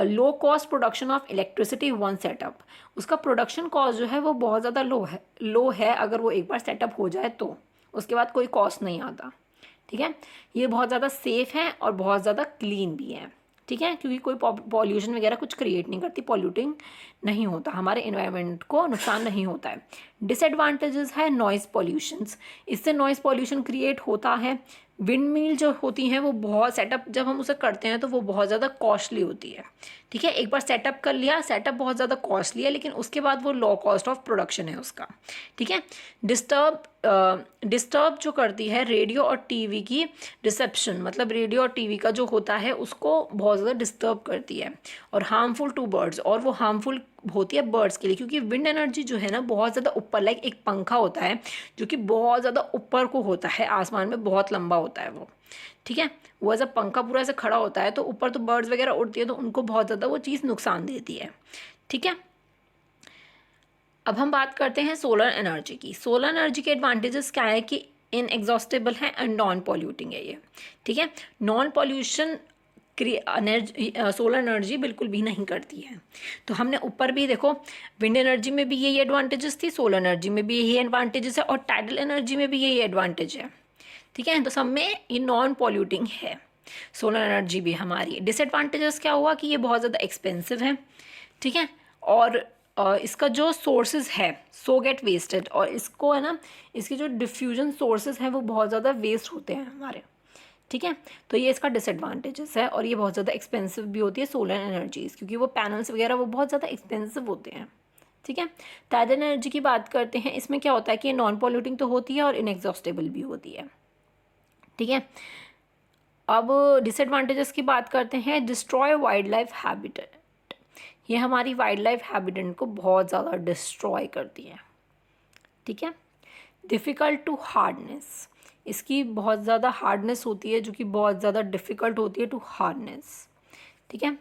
Low cost production of electricity one setup, उसका प्रोडक्शन कॉस्ट जो है वो बहुत ज़्यादा लो है अगर वो एक बार सेटअप हो जाए तो, उसके बाद कोई कॉस्ट नहीं आता, ठीक है। ये बहुत ज़्यादा सेफ़ है और बहुत ज़्यादा क्लीन भी है, ठीक है, क्योंकि कोई पॉल्यूशन वगैरह कुछ क्रिएट नहीं करती, पॉल्यूटिंग नहीं होता, हमारे इन्वायरमेंट को नुकसान नहीं होता है। डिसएडवांटेजेस है नॉइज़ पॉल्यूशंस, इससे नॉइज़ पॉल्यूशन क्रिएट होता है। विंड मिल जो होती हैं वो बहुत सेटअप जब हम उसे करते हैं तो वो बहुत ज़्यादा कॉस्टली होती है, ठीक है। एक बार सेटअप कर लिया, सेटअप बहुत ज़्यादा कॉस्टली है, लेकिन उसके बाद वो लो कॉस्ट ऑफ प्रोडक्शन है उसका, ठीक है। डिस्टर्ब जो करती है रेडियो और टीवी की रिसेप्शन, मतलब रेडियो और टीवी का जो होता है उसको बहुत ज़्यादा डिस्टर्ब करती है, और हार्मफुल टू बर्ड्स, और वो हार्मफुल होती है बर्ड्स के लिए, क्योंकि विंड एनर्जी जो है ना बहुत ज़्यादा ऊपर, लाइक एक पंखा होता है जो कि बहुत ज़्यादा ऊपर को होता है, आसमान में बहुत लंबा होता है वो, ठीक है। वो ऐसा पंखा पूरा ऐसे खड़ा होता है तो ऊपर तो बर्ड्स वगैरह उड़ती है तो उनको बहुत ज़्यादा वो चीज़ नुकसान देती है, ठीक है। अब हम बात करते हैं सोलर एनर्जी की। सोलर एनर्जी के एडवांटेजेस क्या है कि इनएग्जॉस्टेबल है एंड नॉन पॉल्यूटिंग है ये, ठीक है। Non pollution energy solar energy बिल्कुल भी नहीं करती है। तो हमने ऊपर भी देखो, विंड एनर्जी में भी यही एडवांटेजेस थी, सोलर एनर्जी में भी यही एडवांटेजेस है, और टाइडल एनर्जी में भी यही एडवांटेज है, ठीक है। तो सब में ये नॉन पॉल्यूटिंग है, सोलर एनर्जी भी हमारी। डिसएडवांटेजेस क्या हुआ कि ये बहुत ज़्यादा एक्सपेंसिव है, ठीक है, और इसका जो सोर्सेज है सो गेट वेस्टेड, और इसको है ना, इसकी जो डिफ्यूजन सोर्सेज हैं वो बहुत ज़्यादा वेस्ट होते हैं हमारे, ठीक है। तो ये इसका डिसएडवांटेजेस है, और ये बहुत ज़्यादा एक्सपेंसिव भी होती है सोलर एनर्जीज, क्योंकि वो पैनल्स वगैरह वो बहुत ज़्यादा एक्सपेंसिव होते हैं, ठीक है। टाइडल एनर्जी की बात करते हैं, इसमें क्या होता है कि नॉन पॉल्यूटिंग तो होती है और इनएग्जॉस्टेबल भी होती है, ठीक है। अब डिसएडवांटेजेस की बात करते हैं। डिस्ट्रॉय वाइल्ड लाइफ हैबिटेट, ये हमारी वाइल्ड लाइफ हैबिटेट को बहुत ज़्यादा डिस्ट्रॉय करती है, ठीक है। डिफ़िकल्ट टू हार्डनेस, इसकी बहुत ज़्यादा हार्डनेस होती है जो कि बहुत ज़्यादा डिफ़िकल्ट होती है टू हार्डनेस, ठीक है।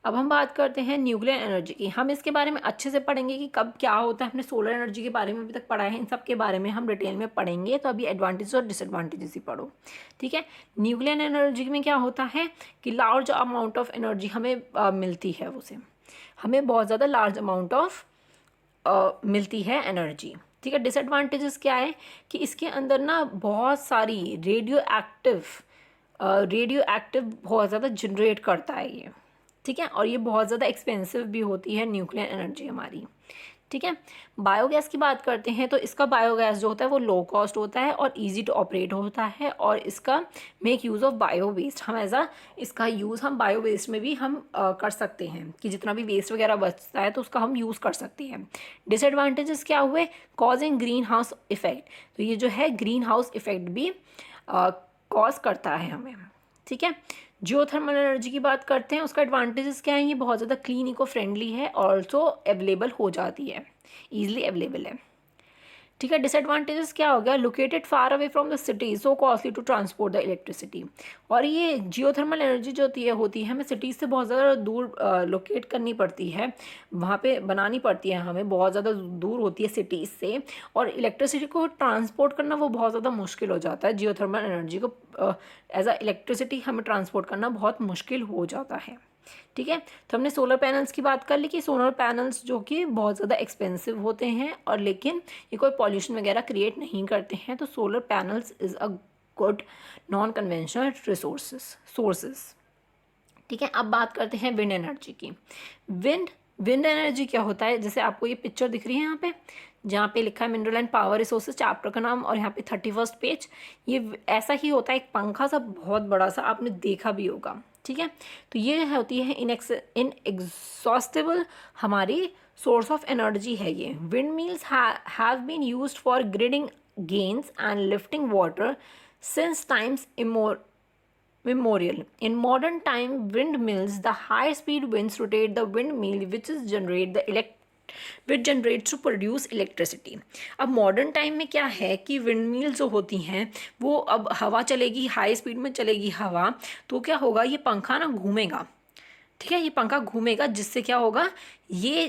अब हम बात करते हैं न्यूक्लियर एनर्जी की। हम इसके बारे में अच्छे से पढ़ेंगे कि कब क्या होता है, हमने सोलर एनर्जी के बारे में अभी तक पढ़ा है, इन सब के बारे में हम डिटेल में पढ़ेंगे, तो अभी एडवांटेज और डिसएडवांटेजेस ही पढ़ो, ठीक है। न्यूक्लियर एनर्जी में क्या होता है कि लार्ज अमाउंट ऑफ एनर्जी हमें मिलती है, उसे हमें बहुत ज़्यादा लार्ज अमाउंट ऑफ मिलती है एनर्जी, ठीक है। डिसएडवांटेजेस क्या है कि इसके अंदर ना बहुत सारी रेडियो एक्टिव बहुत ज़्यादा जनरेट करता है ये, ठीक है, और ये बहुत ज़्यादा एक्सपेंसिव भी होती है न्यूक्लियर एनर्जी हमारी, ठीक है। बायोगैस की बात करते हैं तो इसका बायोगैस जो होता है वो लो कॉस्ट होता है और इजी टू ऑपरेट होता है, और इसका make use of bio waste, हम इसका यूज़ हम बायो वेस्ट में भी हम कर सकते हैं, कि जितना भी वेस्ट वगैरह बचता है तो उसका हम यूज़ कर सकते हैं। डिसएडवांटेजेस क्या हुए, कॉजिंग ग्रीन हाउस इफेक्ट, तो ये जो है ग्रीन हाउस इफेक्ट भी कॉज करता है हमें, ठीक है। जियोथर्मल एनर्जी की बात करते हैं, उसका एडवांटेजेस क्या है, ये बहुत ज़्यादा क्लीन इको फ्रेंडली है, ऑल्सो अवेलेबल हो जाती है, ईजिली अवेलेबल है, ठीक है। डिसएडवांटेजेस क्या हो गया, located far away from the city, so costly to transport the electricity, और ये जियोथर्मल एनर्जी जो होती है हमें सिटीज़ से बहुत ज़्यादा दूर लोकेट करनी पड़ती है, वहाँ पे बनानी पड़ती है, हमें बहुत ज़्यादा दूर होती है सिटीज़ से, और इलेक्ट्रिसिटी को ट्रांसपोर्ट करना वो बहुत ज़्यादा मुश्किल हो जाता है, जियोथर्मल एनर्जी को एज अ इलेक्ट्रिसिटी हमें ट्रांसपोर्ट करना बहुत मुश्किल हो जाता है, ठीक है। तो हमने सोलर पैनल्स की बात कर ली कि सोलर पैनल्स जो कि बहुत ज़्यादा एक्सपेंसिव होते हैं, और लेकिन ये कोई पॉल्यूशन वगैरह क्रिएट नहीं करते हैं, तो solar panels is a good non conventional sources, ठीक है। अब बात करते हैं विंड एनर्जी की। विंड एनर्जी क्या होता है, जैसे आपको ये पिक्चर दिख रही है यहाँ पे, जहाँ पे लिखा है mineral and power resources chapter का नाम, और यहाँ पे 31 पेज, ये ऐसा ही होता है, एक पंखा सा बहुत बड़ा सा, आपने देखा भी होगा, ठीक है। तो ये होती है इनएग्जॉस्टेबल हमारी सोर्स ऑफ एनर्जी है ये। Windmills have been used for grinding grains and lifting water since times memorial. In modern time, windmills, the high-speed winds rotate the windmill, which generates to produce electricity. अब modern time में क्या है कि windmill जो होती हैं वो अब हवा चलेगी, हाई स्पीड में चलेगी हवा, तो क्या होगा, ये पंखा ना घूमेगा, ठीक है, ये पंखा घूमेगा जिससे क्या होगा, ये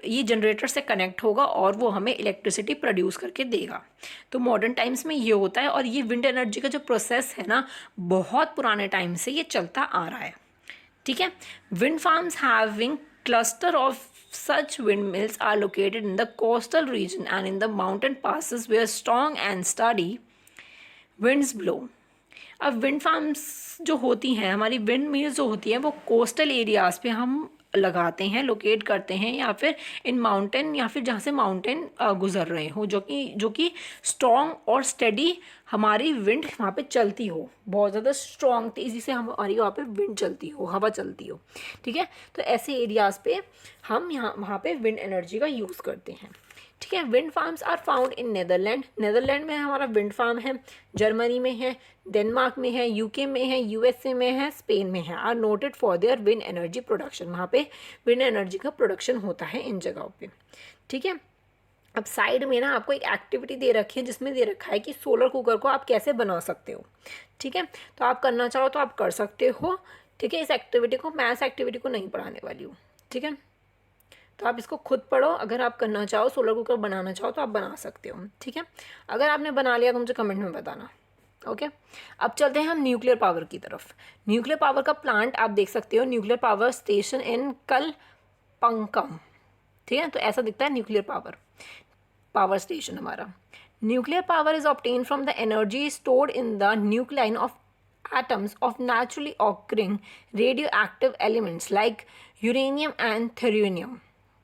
ये जनरेटर से कनेक्ट होगा और वो हमें इलेक्ट्रिसिटी प्रोड्यूस करके देगा। तो मॉडर्न टाइम्स में ये होता है, और ये विंड एनर्जी का जो प्रोसेस है ना, बहुत पुराने टाइम से ये चलता आ रहा है। ठीक है, wind farms having cluster of such windmills are located in the coastal region and in the mountain passes where strong and steady winds blow. अब विंड फार्म्स जो होती हैं, हमारी विंड मिल्स जो होती हैं, वो कोस्टल एरियाज़ पे हम लगाते हैं, लोकेट करते हैं, या फिर इन माउंटेन, या फिर जहाँ से माउंटेन गुजर रहे हो, जो कि स्ट्रॉन्ग और स्टेडी हमारी विंड वहाँ पे चलती हो, बहुत ज़्यादा स्ट्रॉन्ग तेज़ी से हमारी वहाँ पे विंड चलती हो, हवा चलती हो। ठीक है, तो ऐसे एरियाज़ पे हम वहाँ पे विंड एनर्जी का यूज़ करते हैं। ठीक है, wind farms are found in Netherland में हमारा विंड फार्म है, जर्मनी में है, डेनमार्क में है, यूके में है, यूएसए में है, स्पेन में है। Are noted for their wind energy production, वहाँ पे विंड एनर्जी का प्रोडक्शन होता है इन जगहों पे। ठीक है, अब साइड में ना आपको एक एक्टिविटी दे रखी है, जिसमें दे रखा है कि सोलर कुकर को आप कैसे बना सकते हो। ठीक है, तो आप करना चाहो तो आप कर सकते हो। ठीक है, इस एक्टिविटी को, मैं इस एक्टिविटी को नहीं पढ़ाने वाली हूँ। ठीक है, तो आप इसको खुद पढ़ो, अगर आप करना चाहो, सोलर कुकर बनाना चाहो तो आप बना सकते हो। ठीक है, अगर आपने बना लिया तो मुझे कमेंट में बताना। ओके, अब चलते हैं हम न्यूक्लियर पावर की तरफ। न्यूक्लियर पावर का प्लांट आप देख सकते हो, न्यूक्लियर पावर स्टेशन इन कलपंकम। ठीक है, तो ऐसा दिखता है न्यूक्लियर पावर स्टेशन हमारा। Nuclear power is obtain from the energy stored in the nucleon of atoms of naturally occurring radioactive elements like uranium and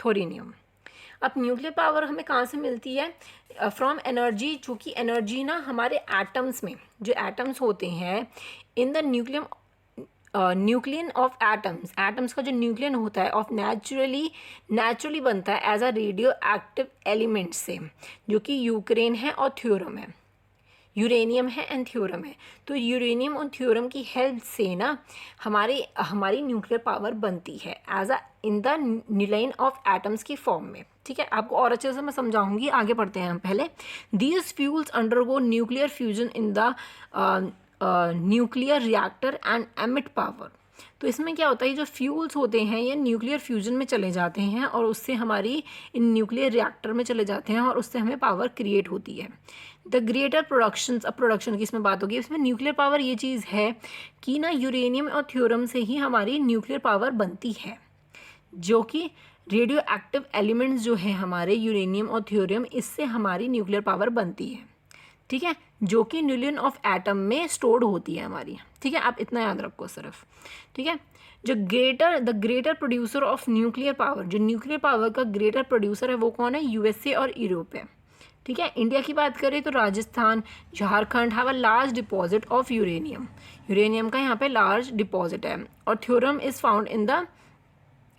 थोरिनियम। अब न्यूक्लियर पावर हमें कहाँ से मिलती है? फ्रॉम एनर्जी, जो कि एनर्जी ना हमारे एटम्स में, जो एटम्स होते हैं in the nucleon of atoms का जो न्यूक्लियन होता है ऑफ नेचुरली बनता है as a radioactive element से, जो कि यूरेनियम है एंड थ्योरम है। तो यूरेनियम और थ्योरम की हेल्प से ना हमारी न्यूक्लियर पावर बनती है एज अ इन द न्यूलाइन ऑफ एटम्स की फॉर्म में। ठीक है, आपको और अच्छे से मैं समझाऊंगी, आगे पढ़ते हैं हम पहले। These fuels undergo nuclear fusion in the nuclear reactor and emit power. तो इसमें क्या होता है, जो फ्यूल्स होते हैं ये न्यूक्लियर फ्यूजन में चले जाते हैं और उससे हमारी इन न्यूक्लियर रिएक्टर में चले जाते हैं और उससे हमें पावर क्रिएट होती है। द ग्रेटर प्रोडक्शन की इसमें बात होगी। इसमें न्यूक्लियर पावर ये चीज़ है कि ना यूरेनियम और थ्योरम से ही हमारी न्यूक्लियर पावर बनती है, जो कि रेडियो एक्टिव एलिमेंट्स जो है हमारे यूरेनियम और थ्योरम, इससे हमारी न्यूक्लियर पावर बनती है। ठीक है, जो कि न्यूक्लियन ऑफ एटम में स्टोर्ड होती है हमारी। ठीक है, आप इतना याद रखो सिर्फ। ठीक है, the greater producer of nuclear power, जो न्यूक्लियर पावर का ग्रेटर प्रोड्यूसर है वो कौन है? यूएसए और यूरोप है। ठीक है, इंडिया की बात करें तो Rajasthan, Jharkhand have a large deposit of uranium का यहाँ पे लार्ज डिपॉजिट है। और theorem is found in the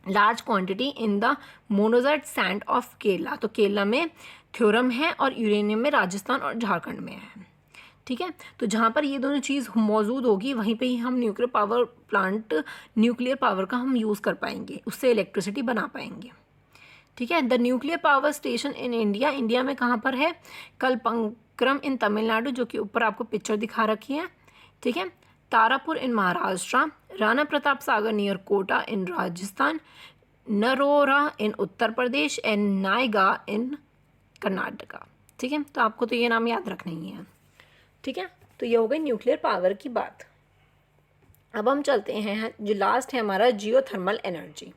large quantity in the monazite sand of Kerala. तो केरला में थ्योरम है और यूरेनियम में राजस्थान और झारखंड में है। ठीक है, तो जहाँ पर ये दोनों चीज़ मौजूद होगी वहीं पे ही हम न्यूक्लियर पावर का हम यूज़ कर पाएंगे, उससे इलेक्ट्रिसिटी बना पाएंगे। ठीक है, the nuclear power station in India में कहाँ पर है? कलपंक्रम इन तमिलनाडु, जो कि ऊपर आपको पिक्चर दिखा रखी है। ठीक है, Tarapur in Maharashtra, Rana Pratap Sagar near Kota in Rajasthan, Narora in Uttar Pradesh and Kaiga in Karnataka. ठीक है, तो आपको तो ये नाम याद रखना ही है। ठीक है, तो ये हो गई न्यूक्लियर पावर की बात। अब हम चलते हैं, जो लास्ट है हमारा जियोथर्मल एनर्जी,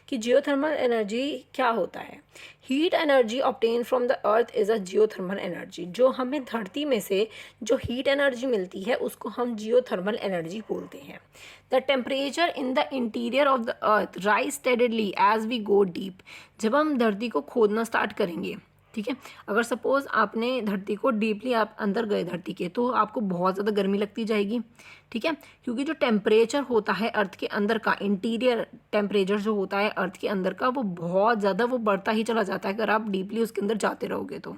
कि जियोथर्मल एनर्जी क्या होता है? Heat energy obtain from the earth is a geothermal energy. जो हमें धरती में से जो हीट एनर्जी मिलती है उसको हम जियोथर्मल एनर्जी बोलते हैं। The temperature in the interior of the earth rise steadily as we go deep. जब हम धरती को खोदना स्टार्ट करेंगे, ठीक है, अगर सपोज़ आपने धरती को डीपली आप अंदर गए धरती के, तो आपको बहुत ज़्यादा गर्मी लगती जाएगी। ठीक है, क्योंकि जो टेम्परेचर होता है अर्थ के अंदर का, इंटीरियर टेम्परेचर जो होता है अर्थ के अंदर का, वो बहुत ज़्यादा वो बढ़ता ही चला जाता है अगर आप डीपली उसके अंदर जाते रहोगे तो।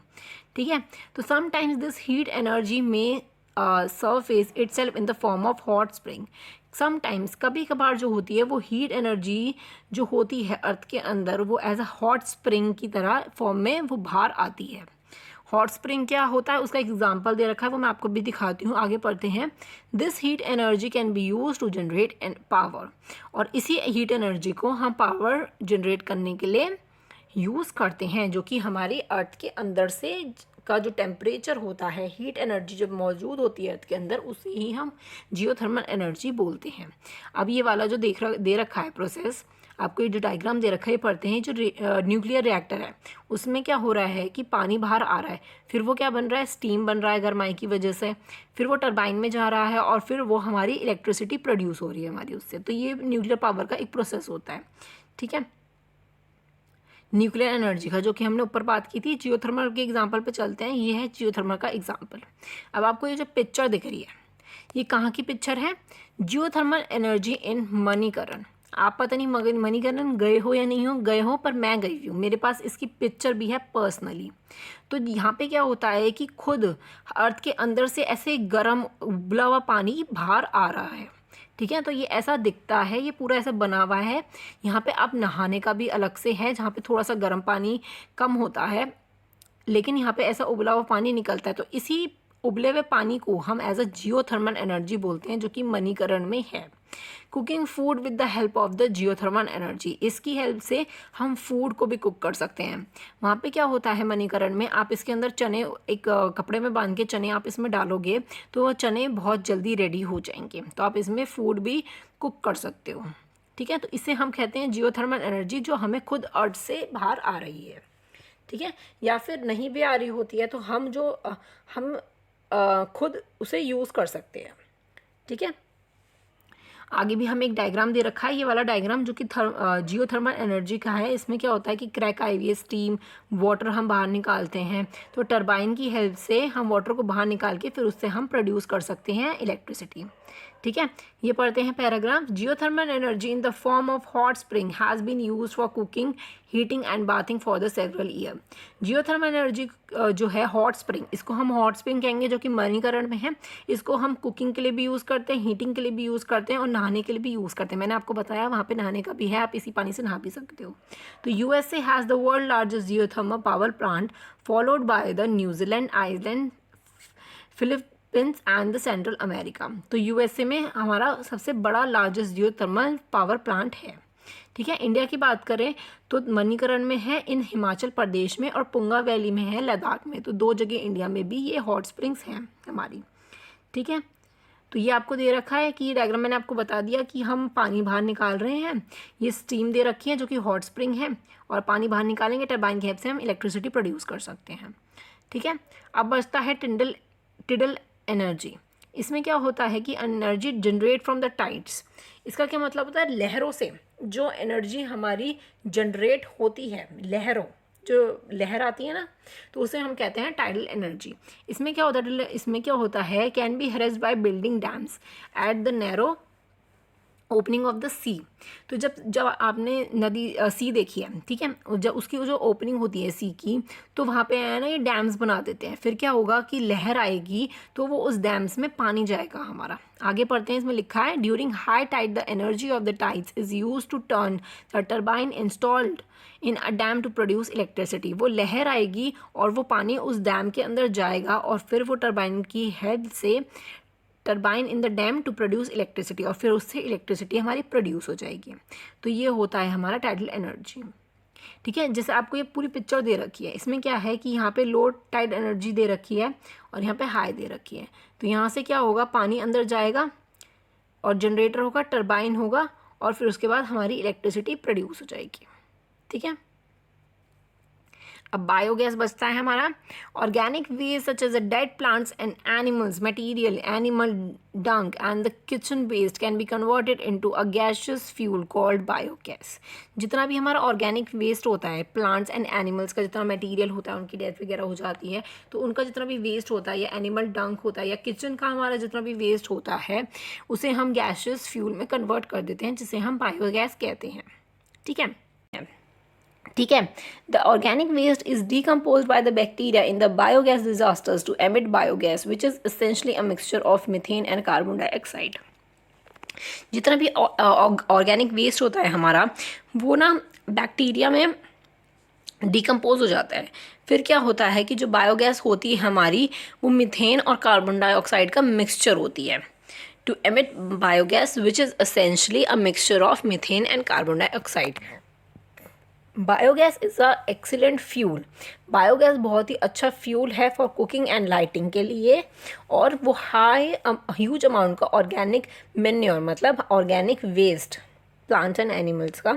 ठीक है, तो समटाइम्स दिस हीट एनर्जी में surface itself in the form of hot spring. Sometimes, कभी कभार जो होती है वो हीट एनर्जी जो होती है अर्थ के अंदर, वो एज अ हॉट स्प्रिंग की तरह फॉर्म में वो बाहर आती है। हॉट स्प्रिंग क्या होता है उसका एग्जाम्पल दे रखा है, वो मैं आपको भी दिखाती हूँ। आगे पढ़ते हैं। This heat energy can be use to generate an power, और इसी हीट एनर्जी को हम पावर जनरेट करने के लिए यूज़ करते हैं, जो कि हमारी अर्थ के अंदर से का जो टेम्परेचर होता है, हीट एनर्जी जब मौजूद होती है अर्थ के अंदर, उसे ही हम जियोथर्मल एनर्जी बोलते हैं। अब ये वाला जो दे रखा है प्रोसेस, आपको ये जो डायग्राम दे रखा है, ये पढ़ते हैं। जो न्यूक्लियर रिएक्टर है उसमें क्या हो रहा है कि पानी बाहर आ रहा है, फिर वो क्या बन रहा है, स्टीम बन रहा है गर्माई की वजह से, फिर वो टरबाइन में जा रहा है और फिर वो हमारी इलेक्ट्रिसिटी प्रोड्यूस हो रही है हमारी उससे। तो ये न्यूक्लियर पावर का एक प्रोसेस होता है, ठीक है, न्यूक्लियर एनर्जी का, जो कि हमने ऊपर बात की थी। जियोथर्मल के एग्जांपल पे चलते हैं। ये है जियोथर्मल का एग्जांपल। अब आपको ये जो पिक्चर दिख रही है, ये कहाँ की पिक्चर है? जियोथर्मल एनर्जी इन मणिकरण। आप पता नहीं मणिकरण गए हो या नहीं हो, गए हो, पर मैं गई हूँ, मेरे पास इसकी पिक्चर भी है पर्सनली। तो यहाँ पे क्या होता है कि खुद अर्थ के अंदर से ऐसे गर्म उबला हुआ पानी बाहर आ रहा है, ठीक है। तो ये ऐसा दिखता है, ये पूरा ऐसा बना हुआ है। यहाँ पे आप नहाने का भी अलग से है, जहाँ पे थोड़ा सा गर्म पानी कम होता है, लेकिन यहाँ पे ऐसा उबला हुआ पानी निकलता है। तो इसी उबले हुए पानी को हम एज अ जियोथर्मल एनर्जी बोलते हैं, जो कि मणिकरण में है। Cooking food with the help of the geothermal energy, इसकी हेल्प से हम फूड को भी कुक कर सकते हैं। वहाँ पे क्या होता है मणिकरण में, आप इसके अंदर चने एक कपड़े में बांध के चने आप इसमें डालोगे तो वो चने बहुत जल्दी रेडी हो जाएंगे, तो आप इसमें फूड भी कुक कर सकते हो, ठीक है। तो इसे हम कहते हैं जियोथर्मल एनर्जी, जो हमें खुद अर्थ से बाहर आ रही है, ठीक है। या फिर नहीं भी आ रही होती है तो हम खुद उसे यूज़ कर सकते हैं, ठीक है। आगे भी हमें एक डायग्राम दे रखा है, ये वाला डायग्राम जो कि जियोथर्मल एनर्जी का है। इसमें क्या होता है कि क्रैक आई हुई स्टीम वाटर हम बाहर निकालते हैं, तो टरबाइन की हेल्प से हम वाटर को बाहर निकाल के फिर उससे हम प्रोड्यूस कर सकते हैं इलेक्ट्रिसिटी, ठीक है। ये पढ़ते हैं paragraph. Geothermal energy in the form of hot spring has been used for cooking, heating and bathing for the several year. Geothermal energy जो है हॉट स्प्रिंग, इसको हम हॉट स्प्रिंग कहेंगे, जो कि मणिकरण में है। इसको हम कुकिंग के लिए भी यूज़ करते हैं, हीटिंग के लिए भी यूज़ करते हैं और नहाने के लिए भी यूज़ करते हैं। मैंने आपको बताया वहाँ पे नहाने का भी है, आप इसी पानी से नहा भी सकते हो। तो USA has the world largest geothermal power plant, followed by the New Zealand, Iceland, Philippines and the Central America. तो यूएसए में हमारा सबसे बड़ा लार्जेस्ट जियोथर्मल पावर प्लांट है, ठीक है। इंडिया की बात करें तो मणिकरण में है, इन हिमाचल प्रदेश में, और पुंगा वैली में है लद्दाख में। तो 2 जगह इंडिया में भी ये हॉट स्प्रिंग्स हैं हमारी, ठीक है। तो ये आपको दे रखा है कि डायग्राम मैंने आपको बता दिया कि हम पानी बाहर निकाल रहे हैं, ये स्टीम दे रखी है जो कि हॉट स्प्रिंग है, और पानी बाहर निकालेंगे टरबाइन की हेल्प से हम इलेक्ट्रिसिटी प्रोड्यूस कर सकते हैं, ठीक है। अब बचता है टिडल एनर्जी। इसमें क्या होता है कि energy generate from the tides. इसका क्या मतलब होता है? लहरों से जो एनर्जी हमारी जनरेट होती है, लहरों, जो लहर आती है ना, तो उसे हम कहते हैं टाइडल एनर्जी। इसमें क्या होता है can be harnessed by building dams at the narrow opening of the sea. तो जब आपने नदी सी देखी है, ठीक है, जब उसकी जो ओपनिंग होती है सी की, तो वहाँ पे है ना ये डैम्स बना देते हैं। फिर क्या होगा कि लहर आएगी तो वो उस डैम्स में पानी जाएगा हमारा। आगे पढ़ते हैं, इसमें लिखा है during high tide the energy of the tides is use to turn the turbine installed in a dam to produce electricity. वो लहर आएगी और वो पानी उस डैम के अंदर जाएगा और फिर वो टरबाइन की हेड से turbine in the dam to produce electricity, और फिर उससे इलेक्ट्रिसिटी हमारी प्रोड्यूस हो जाएगी। तो ये होता है हमारा टाइडल एनर्जी, ठीक है। जैसे आपको ये पूरी पिक्चर दे रखी है, इसमें क्या है कि यहाँ पे लो टाइड एनर्जी दे रखी है और यहाँ पे हाई दे रखी है। तो यहाँ से क्या होगा, पानी अंदर जाएगा और जनरेटर होगा, टरबाइन होगा, और फिर उसके बाद हमारी इलेक्ट्रिसिटी प्रोड्यूस हो जाएगी, ठीक है। अब बायोगैस बचता है हमारा। Organic waste such as dead plants and animals material, animal dung and the kitchen waste can be converted into a gaseous fuel called biogas. जितना भी हमारा ऑर्गेनिक वेस्ट होता है, प्लांट्स एंड एनिमल्स का जितना मटेरियल होता है, उनकी डेथ वगैरह हो जाती है, तो उनका जितना भी वेस्ट होता है, या एनिमल डंक होता है, या किचन का हमारा जितना भी वेस्ट होता है, उसे हम गैसियस फ्यूल में कन्वर्ट कर देते हैं, जिसे हम बायोगैस कहते हैं, ठीक है। ठीक है, the organic waste is decompose by the bacteria in the biogas digesters to emit biogas which is essentially a mixture of methane and carbon dioxide. जितना भी ऑर्गेनिक वेस्ट होता है हमारा, वो ना बैक्टीरिया में डिकम्पोज हो जाता है। फिर क्या होता है कि जो बायोगैस होती है हमारी, वो मीथेन और कार्बन डाइऑक्साइड का मिक्सचर होती है to emit biogas which is essentially a mixture of methane and carbon dioxide. Biogas is a excellent fuel. Biogas बहुत ही अच्छा फ्यूल है फॉर कुकिंग एंड लाइटिंग के लिए, और वो हाई ह्यूज अमाउंट का ऑर्गेनिक मेन्योर, मतलब organic waste plants and animals का,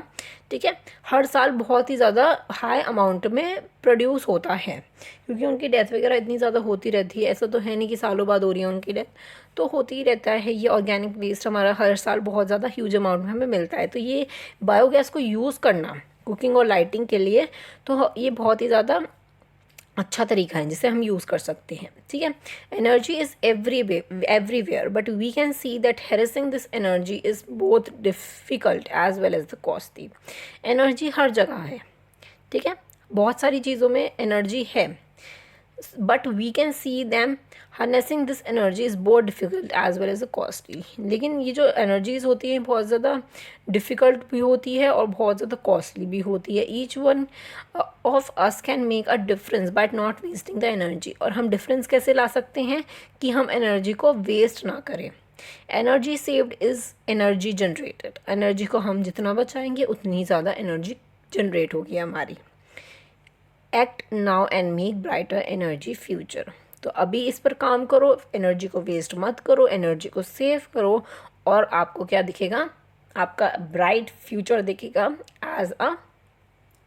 ठीक है, हर साल बहुत ही ज़्यादा हाई अमाउंट में प्रोड्यूस होता है, क्योंकि उनकी डेथ वगैरह इतनी ज़्यादा होती रहती है। ऐसा तो है नहीं कि सालों बाद हो रही है उनकी डेथ, तो होती ही रहता है। ये ऑर्गेनिक वेस्ट हमारा हर साल बहुत ज़्यादा ह्यूज अमाउंट में हमें मिलता है। तो ये बायोगैस को यूज़ करना कुकिंग और लाइटिंग के लिए, तो ये बहुत ही ज़्यादा अच्छा तरीका है जिसे हम यूज़ कर सकते हैं, ठीक है। Energy is everywhere but we can see that harnessing this energy is both difficult as well as the costly. Energy हर जगह है, ठीक है, बहुत सारी चीज़ों में एनर्जी है, but we can see them harnessing this energy is both difficult as well as a costly. लेकिन ये जो एनर्जीज़ होती हैं बहुत ज़्यादा डिफ़िकल्ट भी होती है और बहुत ज़्यादा कॉस्टली भी होती है। Each one of us can make a difference but not wasting the energy. और हम डिफरेंस कैसे ला सकते हैं कि हम एनर्जी को वेस्ट ना करें। Energy saved is energy generated. Energy को हम जितना बचाएंगे उतनी ज़्यादा एनर्जी जनरेट होगी हमारी। Act now and make brighter energy future. तो अभी इस पर काम करो, एनर्जी को वेस्ट मत करो, एनर्जी को सेव करो, और आपको क्या दिखेगा, आपका ब्राइट फ्यूचर दिखेगा एज अ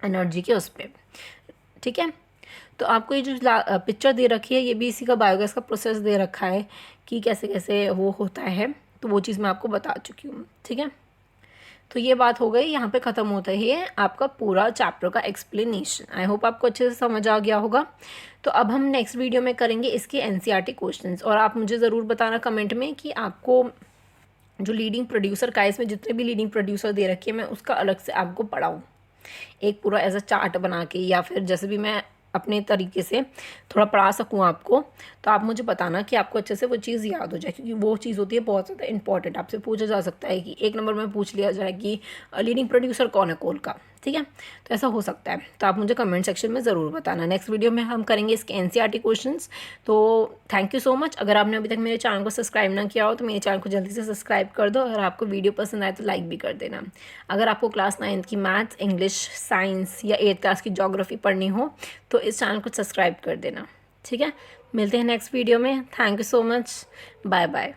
एनर्जी के उस पर, ठीक है। तो आपको ये जो पिक्चर दे रखी है ये भी इसी का बायोगैस का प्रोसेस दे रखा है कि कैसे कैसे वो होता है, तो वो चीज़ मैं आपको बता चुकी हूँ, ठीक है। तो ये बात हो गई, यहाँ पे ख़त्म होता है आपका पूरा चैप्टर का एक्सप्लेनेशन। आई होप आपको अच्छे से समझ आ गया होगा। तो अब हम नेक्स्ट वीडियो में करेंगे इसके एनसीईआरटी क्वेश्चंस, और आप मुझे ज़रूर बताना कमेंट में कि आपको जो लीडिंग प्रोड्यूसर का, इसमें जितने भी लीडिंग प्रोड्यूसर दे रखे हैं मैं उसका अलग से आपको पढ़ाऊँ, एक पूरा एज अ चार्ट बना के, या फिर जैसे भी मैं अपने तरीके से थोड़ा पढ़ा सकूँ आपको। तो आप मुझे बताना कि आपको अच्छे से वो चीज़ याद हो जाए, क्योंकि वो चीज़ होती है बहुत ज़्यादा इंपॉर्टेंट। आपसे पूछा जा सकता है कि एक नंबर में पूछ लिया जाए कि लीडिंग प्रोड्यूसर कौन है कोल का, ठीक है। तो ऐसा हो सकता है, तो आप मुझे कमेंट सेक्शन में ज़रूर बताना। नेक्स्ट वीडियो में हम करेंगे इसके एनसीईआरटी क्वेश्चंस। तो थैंक यू सो मच। अगर आपने अभी तक मेरे चैनल को सब्सक्राइब ना किया हो तो मेरे चैनल को जल्दी से सब्सक्राइब कर दो। अगर आपको वीडियो पसंद आए तो लाइक भी कर देना। अगर आपको क्लास 9th की मैथ्स, इंग्लिश, साइंस या 8th क्लास की ज्योग्राफी पढ़नी हो तो इस चैनल को सब्सक्राइब कर देना, ठीक है। मिलते हैं नेक्स्ट वीडियो में। Thank you so much. Bye bye.